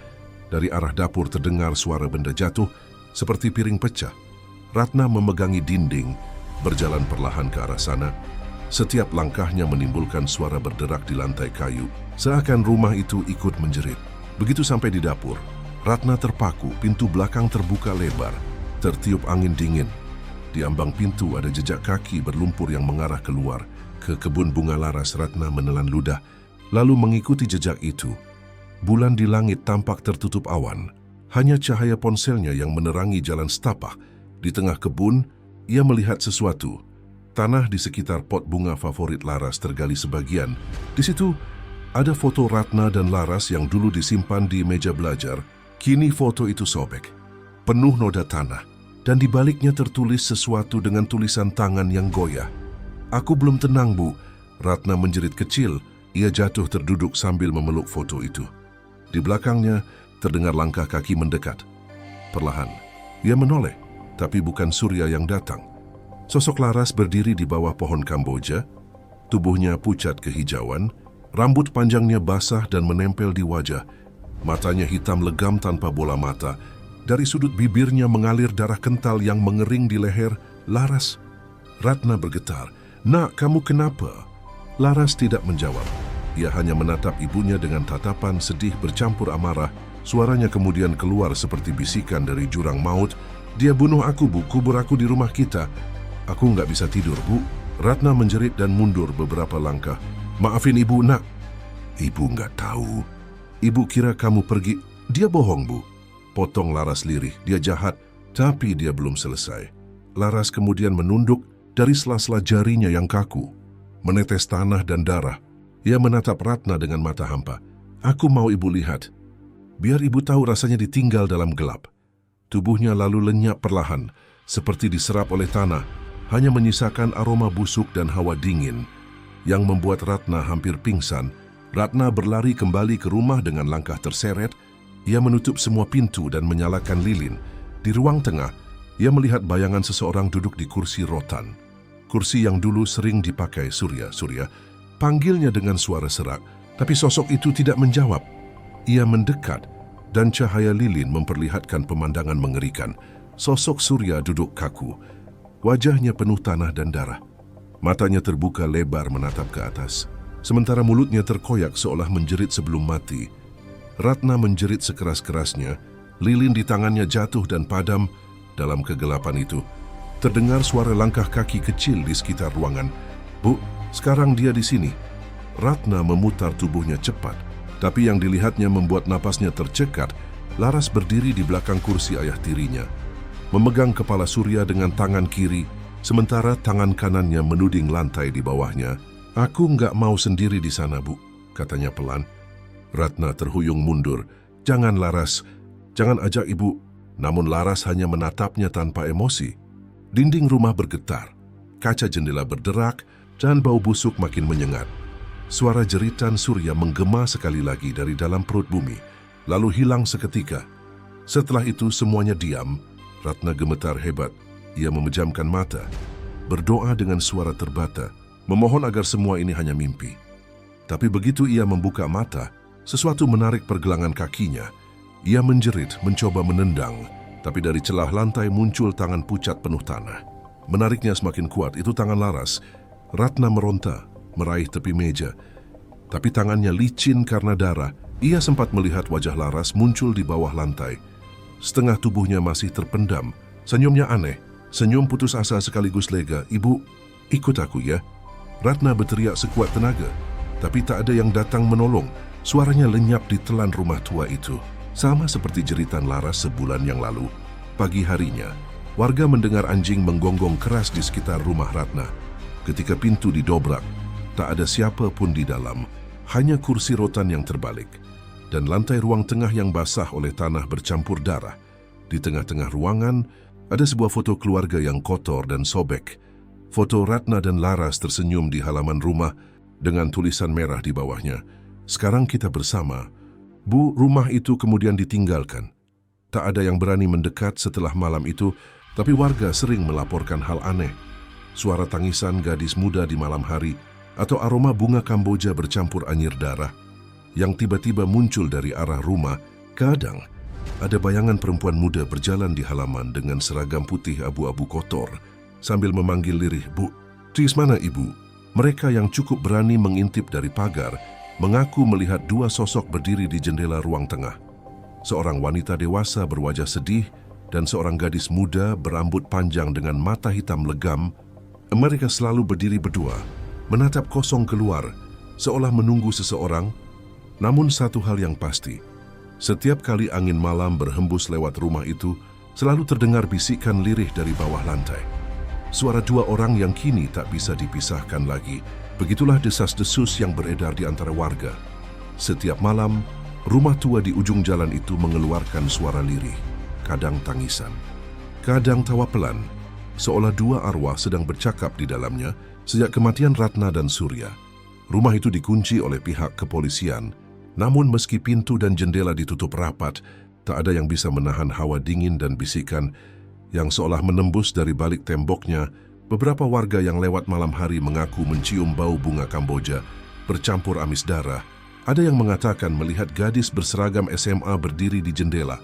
Dari arah dapur terdengar suara benda jatuh, seperti piring pecah. Ratna memegangi dinding, berjalan perlahan ke arah sana. Setiap langkahnya menimbulkan suara berderak di lantai kayu, seakan rumah itu ikut menjerit. Begitu sampai di dapur, Ratna terpaku, pintu belakang terbuka lebar, tertiup angin dingin. Di ambang pintu ada jejak kaki berlumpur yang mengarah keluar. Ke kebun bunga Laras. Ratna menelan ludah, lalu mengikuti jejak itu. Bulan di langit tampak tertutup awan. Hanya cahaya ponselnya yang menerangi jalan setapak. Di tengah kebun, ia melihat sesuatu. Tanah di sekitar pot bunga favorit Laras tergali sebagian. Di situ ada foto Ratna dan Laras yang dulu disimpan di meja belajar. Kini foto itu sobek, penuh noda tanah, dan di baliknya tertulis sesuatu dengan tulisan tangan yang goyah. "Aku belum tenang, Bu." Ratna menjerit kecil. Ia jatuh terduduk sambil memeluk foto itu. Di belakangnya terdengar langkah kaki mendekat. Perlahan, ia menoleh, tapi bukan Surya yang datang. Sosok Laras berdiri di bawah pohon Kamboja. Tubuhnya pucat kehijauan, rambut panjangnya basah dan menempel di wajah. Matanya hitam legam tanpa bola mata. Dari sudut bibirnya mengalir darah kental yang mengering di leher. "Laras." Ratna bergetar. "Nak, kamu kenapa?" Laras tidak menjawab. Ia hanya menatap ibunya dengan tatapan sedih bercampur amarah. Suaranya kemudian keluar seperti bisikan dari jurang maut. "Dia bunuh aku, Bu. Kubur aku di rumah kita." "Aku nggak bisa tidur, Bu." Ratna menjerit dan mundur beberapa langkah. "Maafin Ibu, Nak." "Ibu nggak tahu. Ibu kira kamu pergi." "Dia bohong, Bu." Potong Laras lirih. "Dia jahat." Tapi dia belum selesai. Laras kemudian menunduk. Dari sela-sela jarinya yang kaku menetes tanah dan darah. Ia menatap Ratna dengan mata hampa. "Aku mau Ibu lihat. Biar Ibu tahu rasanya ditinggal dalam gelap." Tubuhnya lalu lenyap perlahan, seperti diserap oleh tanah, hanya menyisakan aroma busuk dan hawa dingin yang membuat Ratna hampir pingsan. Ratna berlari kembali ke rumah dengan langkah terseret. Ia menutup semua pintu dan menyalakan lilin. Di ruang tengah, ia melihat bayangan seseorang duduk di kursi rotan. Kursi yang dulu sering dipakai Surya. "Surya." Panggilnya dengan suara serak, tapi sosok itu tidak menjawab. Ia mendekat, dan cahaya lilin memperlihatkan pemandangan mengerikan. Sosok Surya duduk kaku. Wajahnya penuh tanah dan darah. Matanya terbuka lebar menatap ke atas. sementara mulutnya terkoyak seolah menjerit sebelum mati. Ratna menjerit sekeras-kerasnya, lilin di tangannya jatuh dan padam. Dalam kegelapan itu, terdengar suara langkah kaki kecil di sekitar ruangan. "Bu, sekarang dia di sini." Ratna memutar tubuhnya cepat, tapi yang dilihatnya membuat napasnya tercekat. Laras berdiri di belakang kursi ayah tirinya, memegang kepala Surya dengan tangan kiri, sementara tangan kanannya menuding lantai di bawahnya. "Aku nggak mau sendiri di sana, Bu," katanya pelan. Ratna terhuyung mundur. "Jangan, Laras, jangan ajak Ibu." Namun Laras hanya menatapnya tanpa emosi. Dinding rumah bergetar, kaca jendela berderak, dan bau busuk makin menyengat. Suara jeritan Surya menggema sekali lagi dari dalam perut bumi, lalu hilang seketika. Setelah itu semuanya diam. Ratna gemetar hebat. Ia memejamkan mata, berdoa dengan suara terbata, memohon agar semua ini hanya mimpi. Tapi begitu ia membuka mata, sesuatu menarik pergelangan kakinya. Ia menjerit, mencoba menendang, tapi dari celah lantai muncul tangan pucat penuh tanah. Menariknya semakin kuat, itu tangan Laras. Ratna meronta, meraih tepi meja. Tapi tangannya licin karena darah. Ia sempat melihat wajah Laras muncul di bawah lantai. Setengah tubuhnya masih terpendam. Senyumnya aneh, senyum putus asa sekaligus lega. "Ibu, ikut aku ya." Ratna berteriak sekuat tenaga, tapi tak ada yang datang menolong. Suaranya lenyap di telan rumah tua itu, sama seperti jeritan Laras sebulan yang lalu. Pagi harinya, warga mendengar anjing menggonggong keras di sekitar rumah Ratna. Ketika pintu didobrak, tak ada siapa pun di dalam, hanya kursi rotan yang terbalik, dan lantai ruang tengah yang basah oleh tanah bercampur darah. Di tengah-tengah ruangan, ada sebuah foto keluarga yang kotor dan sobek. Foto Ratna dan Laras tersenyum di halaman rumah dengan tulisan merah di bawahnya. "Sekarang kita bersama." Bu, rumah itu kemudian ditinggalkan. Tak ada yang berani mendekat setelah malam itu, tapi warga sering melaporkan hal aneh. Suara tangisan gadis muda di malam hari, atau aroma bunga Kamboja bercampur anyir darah, yang tiba-tiba muncul dari arah rumah. Kadang, ada bayangan perempuan muda berjalan di halaman dengan seragam putih abu-abu kotor, sambil memanggil lirih, "Bu, Tis mana Ibu?" Mereka yang cukup berani mengintip dari pagar, mengaku melihat dua sosok berdiri di jendela ruang tengah. Seorang wanita dewasa berwajah sedih dan seorang gadis muda berambut panjang dengan mata hitam legam. Mereka selalu berdiri berdua, menatap kosong keluar, seolah menunggu seseorang. Namun satu hal yang pasti, setiap kali angin malam berhembus lewat rumah itu, selalu terdengar bisikan lirih dari bawah lantai. Suara dua orang yang kini tak bisa dipisahkan lagi. Begitulah desas-desus yang beredar di antara warga. Setiap malam, rumah tua di ujung jalan itu mengeluarkan suara lirih, kadang tangisan, kadang tawa pelan, seolah dua arwah sedang bercakap di dalamnya. Sejak kematian Ratna dan Surya, rumah itu dikunci oleh pihak kepolisian. Namun meski pintu dan jendela ditutup rapat, tak ada yang bisa menahan hawa dingin dan bisikan yang seolah menembus dari balik temboknya. Beberapa warga yang lewat malam hari mengaku mencium bau bunga Kamboja bercampur amis darah. Ada yang mengatakan melihat gadis berseragam SMA berdiri di jendela.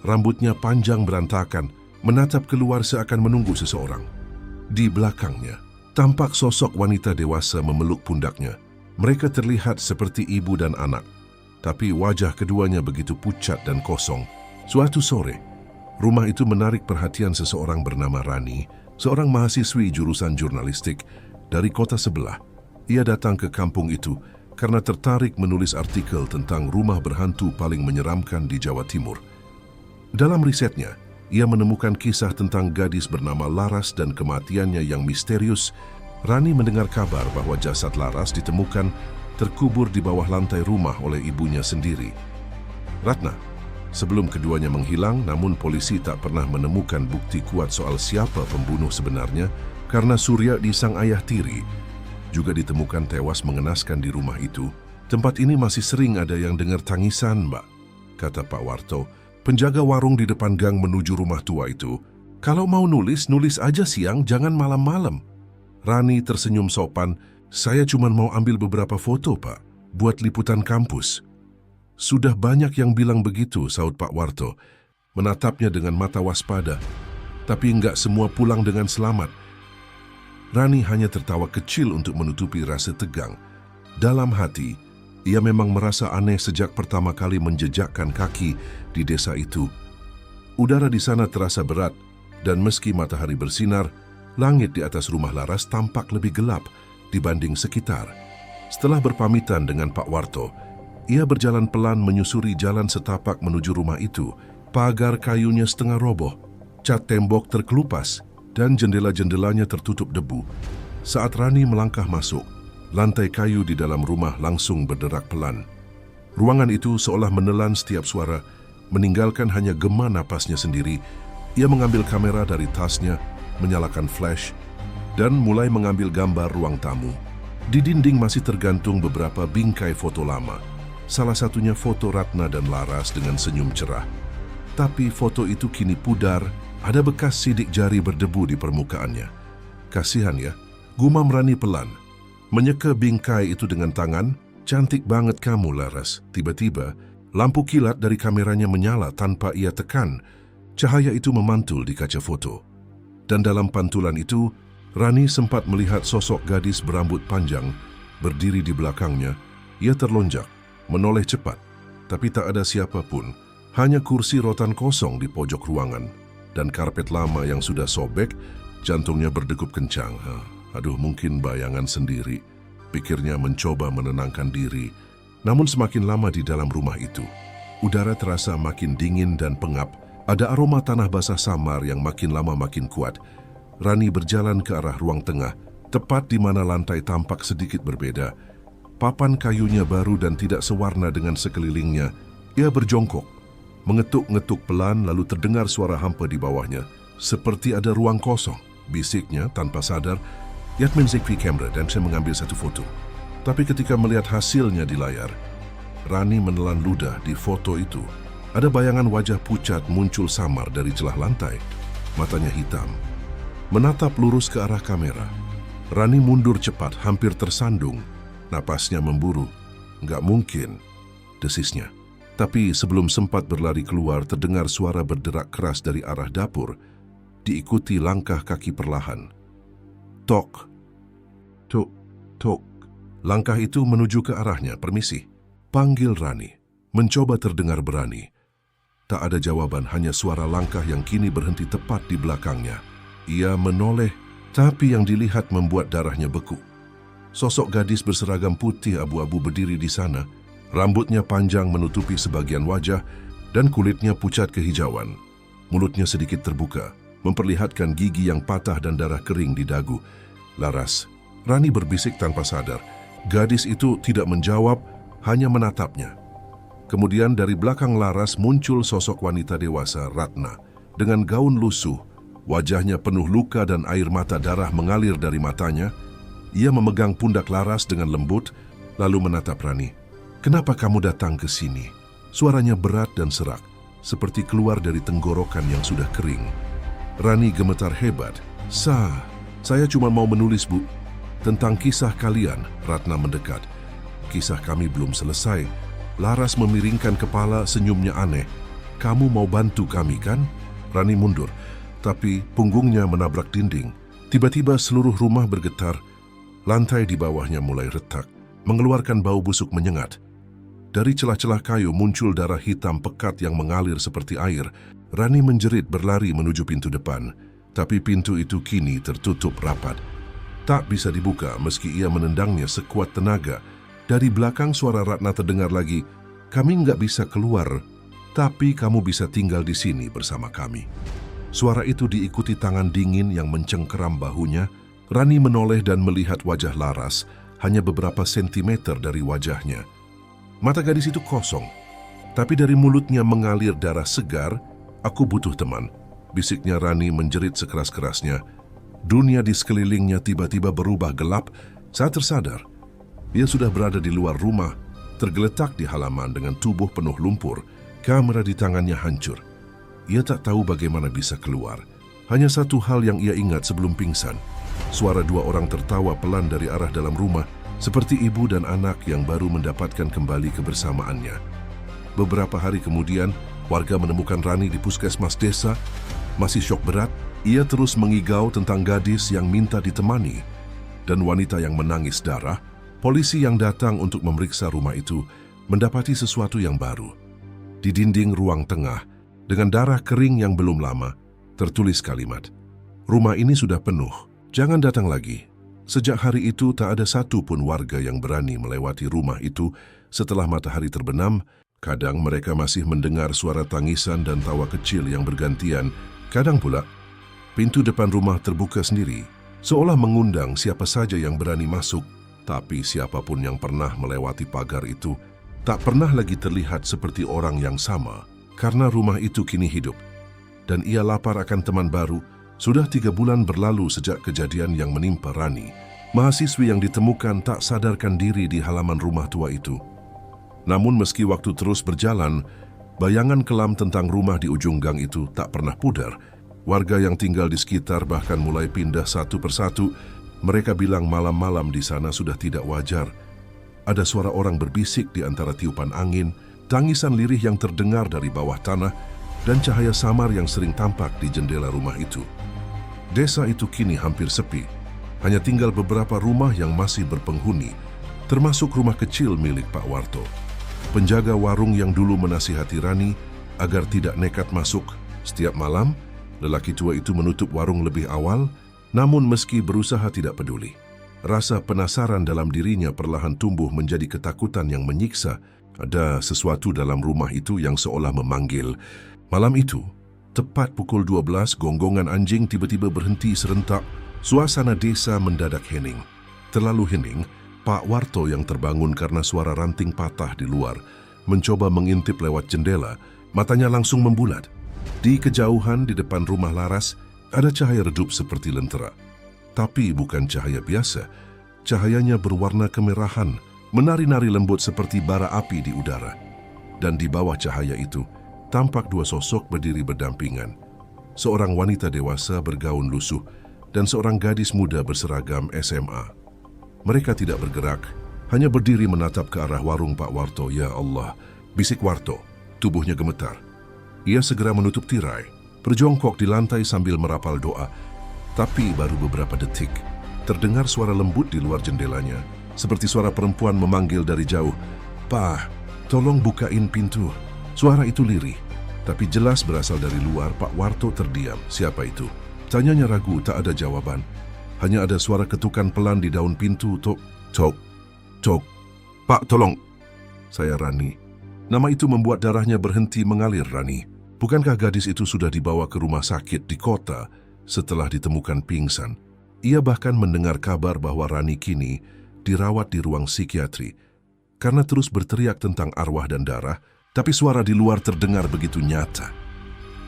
Rambutnya panjang berantakan, menatap keluar seakan menunggu seseorang. Di belakangnya, tampak sosok wanita dewasa memeluk pundaknya. Mereka terlihat seperti ibu dan anak, tapi wajah keduanya begitu pucat dan kosong. Suatu sore, rumah itu menarik perhatian seseorang bernama Rani, seorang mahasiswi jurusan jurnalistik dari kota sebelah. Ia datang ke kampung itu karena tertarik menulis artikel tentang rumah berhantu paling menyeramkan di Jawa Timur. Dalam risetnya, ia menemukan kisah tentang gadis bernama Laras dan kematiannya yang misterius. Rani mendengar kabar bahwa jasad Laras ditemukan terkubur di bawah lantai rumah oleh ibunya sendiri, Ratna. Sebelum keduanya menghilang, namun polisi tak pernah menemukan bukti kuat soal siapa pembunuh sebenarnya, karena Surya di sang ayah tiri juga ditemukan tewas mengenaskan di rumah itu. "Tempat ini masih sering ada yang dengar tangisan, Mbak," kata Pak Warto, penjaga warung di depan gang menuju rumah tua itu. "Kalau mau nulis, nulis aja siang, jangan malam-malam." Rani tersenyum sopan, "Saya cuma mau ambil beberapa foto, Pak, buat liputan kampus." "Sudah banyak yang bilang begitu," saut Pak Warto, menatapnya dengan mata waspada. "Tapi enggak semua pulang dengan selamat." Rani hanya tertawa kecil untuk menutupi rasa tegang. Dalam hati, ia memang merasa aneh sejak pertama kali menjejakkan kaki di desa itu. Udara di sana terasa berat, dan meski matahari bersinar, langit di atas rumah Laras tampak lebih gelap dibanding sekitar. Setelah berpamitan dengan Pak Warto, ia berjalan pelan menyusuri jalan setapak menuju rumah itu. Pagar kayunya setengah roboh, cat tembok terkelupas, dan jendela-jendelanya tertutup debu. Saat Rani melangkah masuk, lantai kayu di dalam rumah langsung berderak pelan. Ruangan itu seolah menelan setiap suara, meninggalkan hanya gema napasnya sendiri. Ia mengambil kamera dari tasnya, menyalakan flash, dan mulai mengambil gambar ruang tamu. Di dinding masih tergantung beberapa bingkai foto lama. Salah satunya foto Ratna dan Laras dengan senyum cerah. Tapi foto itu kini pudar, ada bekas sidik jari berdebu di permukaannya. Kasihan ya, gumam Rani pelan. Menyeka bingkai itu dengan tangan. Cantik banget kamu, Laras. Tiba-tiba, lampu kilat dari kameranya menyala tanpa ia tekan. Cahaya itu memantul di kaca foto. Dan dalam pantulan itu, Rani sempat melihat sosok gadis berambut panjang berdiri di belakangnya. Ia terlonjak, menoleh cepat, tapi tak ada siapapun. Hanya kursi rotan kosong di pojok ruangan dan karpet lama yang sudah sobek. Jantungnya berdegup kencang. Aduh, mungkin bayangan sendiri. Pikirnya mencoba menenangkan diri. Namun semakin lama di dalam rumah itu, udara terasa makin dingin dan pengap. Ada aroma tanah basah samar yang makin lama makin kuat. Rani berjalan ke arah ruang tengah, tepat di mana lantai tampak sedikit berbeda. Papan kayunya baru dan tidak sewarna dengan sekelilingnya. Ia berjongkok, mengetuk-ngetuk pelan, lalu terdengar suara hampa di bawahnya. Seperti ada ruang kosong, bisiknya tanpa sadar. Yatmin Zekri kamera dan saya mengambil satu foto. Tapi ketika melihat hasilnya di layar, Rani menelan ludah di foto itu. Ada bayangan wajah pucat muncul samar dari celah lantai. Matanya hitam, menatap lurus ke arah kamera. Rani mundur cepat, hampir tersandung. Napasnya memburu. Nggak mungkin, desisnya. Tapi sebelum sempat berlari keluar, terdengar suara berderak keras dari arah dapur, diikuti langkah kaki perlahan. Tok, tok, tok. Langkah itu menuju ke arahnya. Permisi, panggil Rani. Mencoba terdengar berani. Tak ada jawaban, hanya suara langkah yang kini berhenti tepat di belakangnya. Ia menoleh, tapi yang dilihat membuat darahnya beku. Sosok gadis berseragam putih abu-abu berdiri di sana. Rambutnya panjang menutupi sebagian wajah dan kulitnya pucat kehijauan. Mulutnya sedikit terbuka, memperlihatkan gigi yang patah dan darah kering di dagu. Laras, Rani berbisik tanpa sadar. Gadis itu tidak menjawab, hanya menatapnya. Kemudian dari belakang Laras muncul sosok wanita dewasa, Ratna, dengan gaun lusuh. Wajahnya penuh luka dan air mata darah mengalir dari matanya. Ia memegang pundak Laras dengan lembut, lalu menatap Rani. Kenapa kamu datang ke sini? Suaranya berat dan serak, seperti keluar dari tenggorokan yang sudah kering. Rani gemetar hebat. Saya cuma mau menulis, Bu. Tentang kisah kalian. Ratna mendekat. Kisah kami belum selesai. Laras memiringkan kepala, senyumnya aneh. Kamu mau bantu kami, kan? Rani mundur, tapi punggungnya menabrak dinding. Tiba-tiba seluruh rumah bergetar. Lantai di bawahnya mulai retak, mengeluarkan bau busuk menyengat. Dari celah-celah kayu muncul darah hitam pekat yang mengalir seperti air. Rani menjerit berlari menuju pintu depan, tapi pintu itu kini tertutup rapat. Tak bisa dibuka meski ia menendangnya sekuat tenaga. Dari belakang suara Ratna terdengar lagi, kami nggak bisa keluar, tapi kamu bisa tinggal di sini bersama kami. Suara itu diikuti tangan dingin yang mencengkeram bahunya. Rani menoleh dan melihat wajah Laras, hanya beberapa sentimeter dari wajahnya. Mata gadis itu kosong, tapi dari mulutnya mengalir darah segar. Aku butuh teman, bisiknya Rani menjerit sekeras-kerasnya. Dunia di sekelilingnya tiba-tiba berubah gelap. Saat tersadar, ia sudah berada di luar rumah, tergeletak di halaman dengan tubuh penuh lumpur. Kamera di tangannya hancur. Ia tak tahu bagaimana bisa keluar. Hanya satu hal yang ia ingat sebelum pingsan. Suara dua orang tertawa pelan dari arah dalam rumah, seperti ibu dan anak yang baru mendapatkan kembali kebersamaannya. Beberapa hari kemudian, warga menemukan Rani di puskesmas desa. Masih syok berat, ia terus mengigau tentang gadis yang minta ditemani dan wanita yang menangis darah. Polisi yang datang untuk memeriksa rumah itu mendapati sesuatu yang baru. Di dinding ruang tengah, dengan darah kering yang belum lama, tertulis kalimat, "Rumah ini sudah penuh, jangan datang lagi." Sejak hari itu tak ada satu pun warga yang berani melewati rumah itu setelah matahari terbenam. Kadang mereka masih mendengar suara tangisan dan tawa kecil yang bergantian. Kadang pula, pintu depan rumah terbuka sendiri, seolah mengundang siapa saja yang berani masuk. Tapi siapapun yang pernah melewati pagar itu tak pernah lagi terlihat seperti orang yang sama, karena rumah itu kini hidup. Dan ia lapar akan teman baru. Sudah 3 bulan berlalu sejak kejadian yang menimpa Rani. Mahasiswi yang ditemukan tak sadarkan diri di halaman rumah tua itu. Namun meski waktu terus berjalan, bayangan kelam tentang rumah di ujung gang itu tak pernah pudar. Warga yang tinggal di sekitar bahkan mulai pindah satu persatu. Mereka bilang malam-malam di sana sudah tidak wajar. Ada suara orang berbisik di antara tiupan angin, tangisan lirih yang terdengar dari bawah tanah, dan cahaya samar yang sering tampak di jendela rumah itu. Desa itu kini hampir sepi. Hanya tinggal beberapa rumah yang masih berpenghuni, termasuk rumah kecil milik Pak Warto. Penjaga warung yang dulu menasihati Rani agar tidak nekat masuk. Setiap malam, lelaki tua itu menutup warung lebih awal. Namun meski berusaha tidak peduli, rasa penasaran dalam dirinya perlahan tumbuh menjadi ketakutan yang menyiksa. Ada sesuatu dalam rumah itu yang seolah memanggil. Malam itu, tepat pukul 12, gonggongan anjing tiba-tiba berhenti serentak. Suasana desa mendadak hening. Terlalu hening, Pak Warto yang terbangun karena suara ranting patah di luar, mencoba mengintip lewat jendela. Matanya langsung membulat. Di kejauhan di depan rumah Laras, ada cahaya redup seperti lentera. Tapi bukan cahaya biasa. Cahayanya berwarna kemerahan, menari-nari lembut seperti bara api di udara. Dan di bawah cahaya itu, tampak 2 sosok berdiri berdampingan. Seorang wanita dewasa bergaun lusuh dan seorang gadis muda berseragam SMA. Mereka tidak bergerak, hanya berdiri menatap ke arah warung Pak Warto. "Ya Allah," bisik Warto, tubuhnya gemetar. Ia segera menutup tirai, berjongkok di lantai sambil merapal doa. Tapi baru beberapa detik, terdengar suara lembut di luar jendelanya, seperti suara perempuan memanggil dari jauh, "Pak, tolong bukain pintu." Suara itu lirih, tapi jelas berasal dari luar. Pak Warto terdiam. "Siapa itu?" Tanyanya ragu, tak ada jawaban. Hanya ada suara ketukan pelan di daun pintu. "Tok, tok, tok. Pak, tolong." "Saya Rani." Nama itu membuat darahnya berhenti mengalir. Rani. Bukankah gadis itu sudah dibawa ke rumah sakit di kota setelah ditemukan pingsan? Ia bahkan mendengar kabar bahwa Rani kini dirawat di ruang psikiatri karena terus berteriak tentang arwah dan darah, tapi suara di luar terdengar begitu nyata.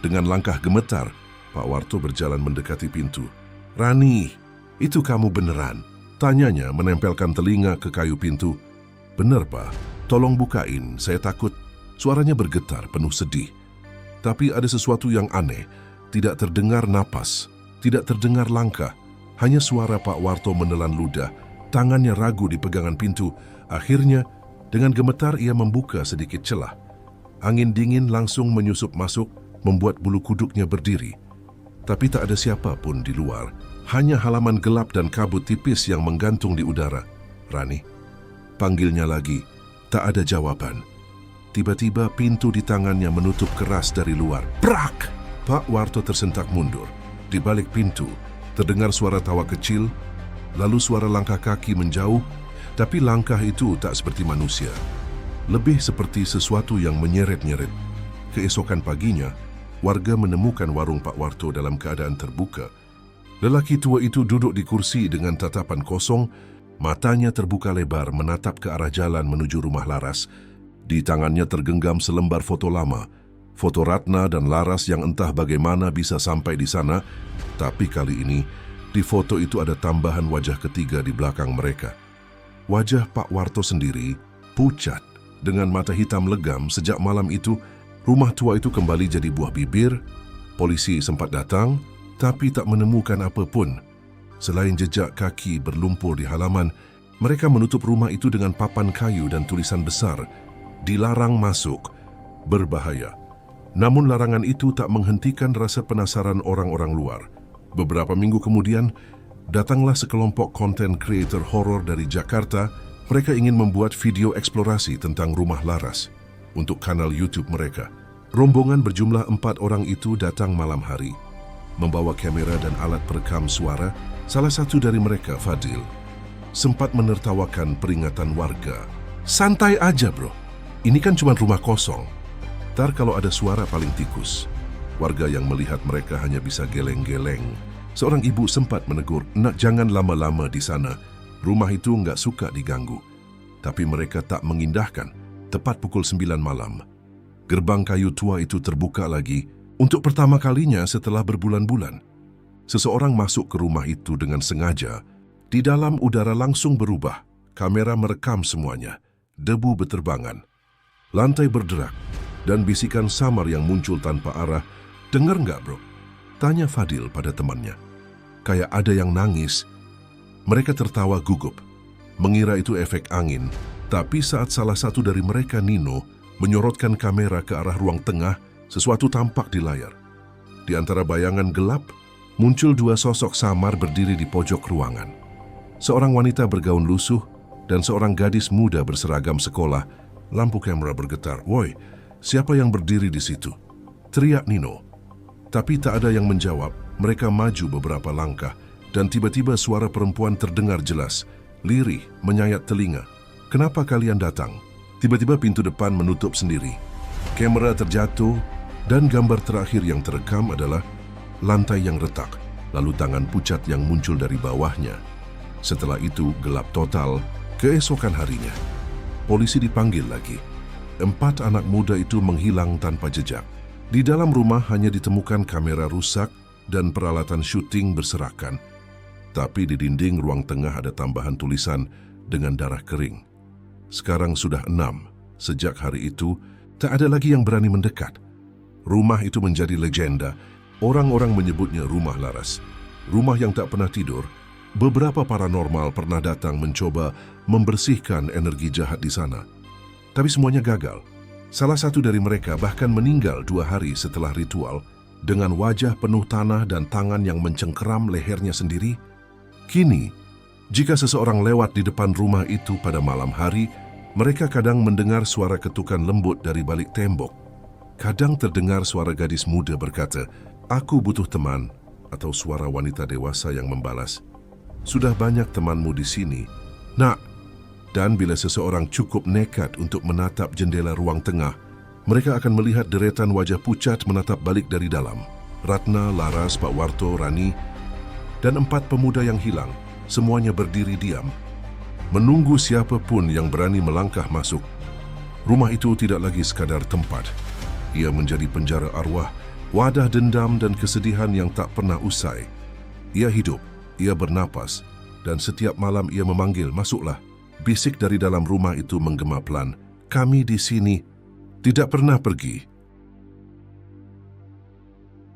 Dengan langkah gemetar, Pak Warto berjalan mendekati pintu. "Rani, itu kamu beneran?" Tanyanya menempelkan telinga ke kayu pintu. "Bener, Pak. Tolong bukain, saya takut." Suaranya bergetar, penuh sedih. Tapi ada sesuatu yang aneh. Tidak terdengar napas, tidak terdengar langkah. Hanya suara Pak Warto menelan ludah. Tangannya ragu di pegangan pintu. Akhirnya, dengan gemetar ia membuka sedikit celah. Angin dingin langsung menyusup masuk, membuat bulu kuduknya berdiri. Tapi tak ada siapa pun di luar. Hanya halaman gelap dan kabut tipis yang menggantung di udara. "Rani." Panggilnya lagi. Tak ada jawaban. Tiba-tiba pintu di tangannya menutup keras dari luar. Prak! Pak Warto tersentak mundur. Di balik pintu, terdengar suara tawa kecil, lalu suara langkah kaki menjauh, tapi langkah itu tak seperti manusia. Lebih seperti sesuatu yang menyeret-nyeret. Keesokan paginya, warga menemukan warung Pak Warto dalam keadaan terbuka. Lelaki tua itu duduk di kursi dengan tatapan kosong, matanya terbuka lebar menatap ke arah jalan menuju rumah Laras. Di tangannya tergenggam selembar foto lama, foto Ratna dan Laras yang entah bagaimana bisa sampai di sana, tapi kali ini di foto itu ada tambahan wajah ketiga di belakang mereka. Wajah Pak Warto sendiri pucat, dengan mata hitam legam. Sejak malam itu, rumah tua itu kembali jadi buah bibir. Polisi sempat datang, tapi tak menemukan apapun. Selain jejak kaki berlumpur di halaman, mereka menutup rumah itu dengan papan kayu dan tulisan besar, "Dilarang masuk, berbahaya." Namun larangan itu tak menghentikan rasa penasaran orang-orang luar. Beberapa minggu kemudian, datanglah sekelompok konten creator horor dari Jakarta. Mereka ingin membuat video eksplorasi tentang rumah Laras untuk kanal YouTube mereka. Rombongan berjumlah 4 orang itu datang malam hari, membawa kamera dan alat perekam suara. Salah satu dari mereka, Fadil, sempat menertawakan peringatan warga. Santai aja bro, ini kan cuma rumah kosong. Ntar kalau ada suara paling tikus. Warga yang melihat mereka hanya bisa geleng-geleng. Seorang ibu sempat menegur, nak jangan lama-lama di sana. Rumah itu nggak suka diganggu. Tapi mereka tak mengindahkan. Tepat pukul 9 malam, gerbang kayu tua itu terbuka lagi untuk pertama kalinya setelah berbulan-bulan. Seseorang masuk ke rumah itu dengan sengaja. Di dalam udara langsung berubah. Kamera merekam semuanya. Debu berterbangan. Lantai berderak. Dan bisikan samar yang muncul tanpa arah. Dengar nggak bro? Tanya Fadil pada temannya. Kayak ada yang nangis. Mereka tertawa gugup, mengira itu efek angin. Tapi saat salah satu dari mereka, Nino, menyorotkan kamera ke arah ruang tengah, sesuatu tampak di layar. Di antara bayangan gelap, muncul 2 sosok samar berdiri di pojok ruangan. Seorang wanita bergaun lusuh dan seorang gadis muda berseragam sekolah. Lampu kamera bergetar. Woi, siapa yang berdiri di situ? Teriak Nino. Tapi tak ada yang menjawab. Mereka maju beberapa langkah. Dan tiba-tiba suara perempuan terdengar jelas, lirih, menyayat telinga. Kenapa kalian datang? Tiba-tiba pintu depan menutup sendiri. Kamera terjatuh dan gambar terakhir yang terekam adalah lantai yang retak, lalu tangan pucat yang muncul dari bawahnya. Setelah itu gelap total. Keesokan harinya, polisi dipanggil lagi. 4 anak muda itu menghilang tanpa jejak. Di dalam rumah hanya ditemukan kamera rusak dan peralatan syuting berserakan. Tapi di dinding ruang tengah ada tambahan tulisan dengan darah kering. Sekarang sudah 6. Sejak hari itu, tak ada lagi yang berani mendekat. Rumah itu menjadi legenda. Orang-orang menyebutnya Rumah Laras. Rumah yang tak pernah tidur. Beberapa paranormal pernah datang mencoba membersihkan energi jahat di sana. Tapi semuanya gagal. Salah satu dari mereka bahkan meninggal 2 hari setelah ritual dengan wajah penuh tanah dan tangan yang mencengkeram lehernya sendiri. Kini, jika seseorang lewat di depan rumah itu pada malam hari, mereka kadang mendengar suara ketukan lembut dari balik tembok. Kadang terdengar suara gadis muda berkata, "Aku butuh teman," atau suara wanita dewasa yang membalas, "Sudah banyak temanmu di sini, nak." Dan bila seseorang cukup nekat untuk menatap jendela ruang tengah, mereka akan melihat deretan wajah pucat menatap balik dari dalam. Ratna, Laras, Pak Warto, Rani, dan 4 pemuda yang hilang, semuanya berdiri diam, menunggu siapapun yang berani melangkah masuk. Rumah itu tidak lagi sekadar tempat. Ia menjadi penjara arwah, wadah dendam dan kesedihan yang tak pernah usai. Ia hidup, ia bernapas, dan setiap malam ia memanggil, "Masuklah." Bisik dari dalam rumah itu menggema pelan, "Kami di sini." Tidak pernah pergi,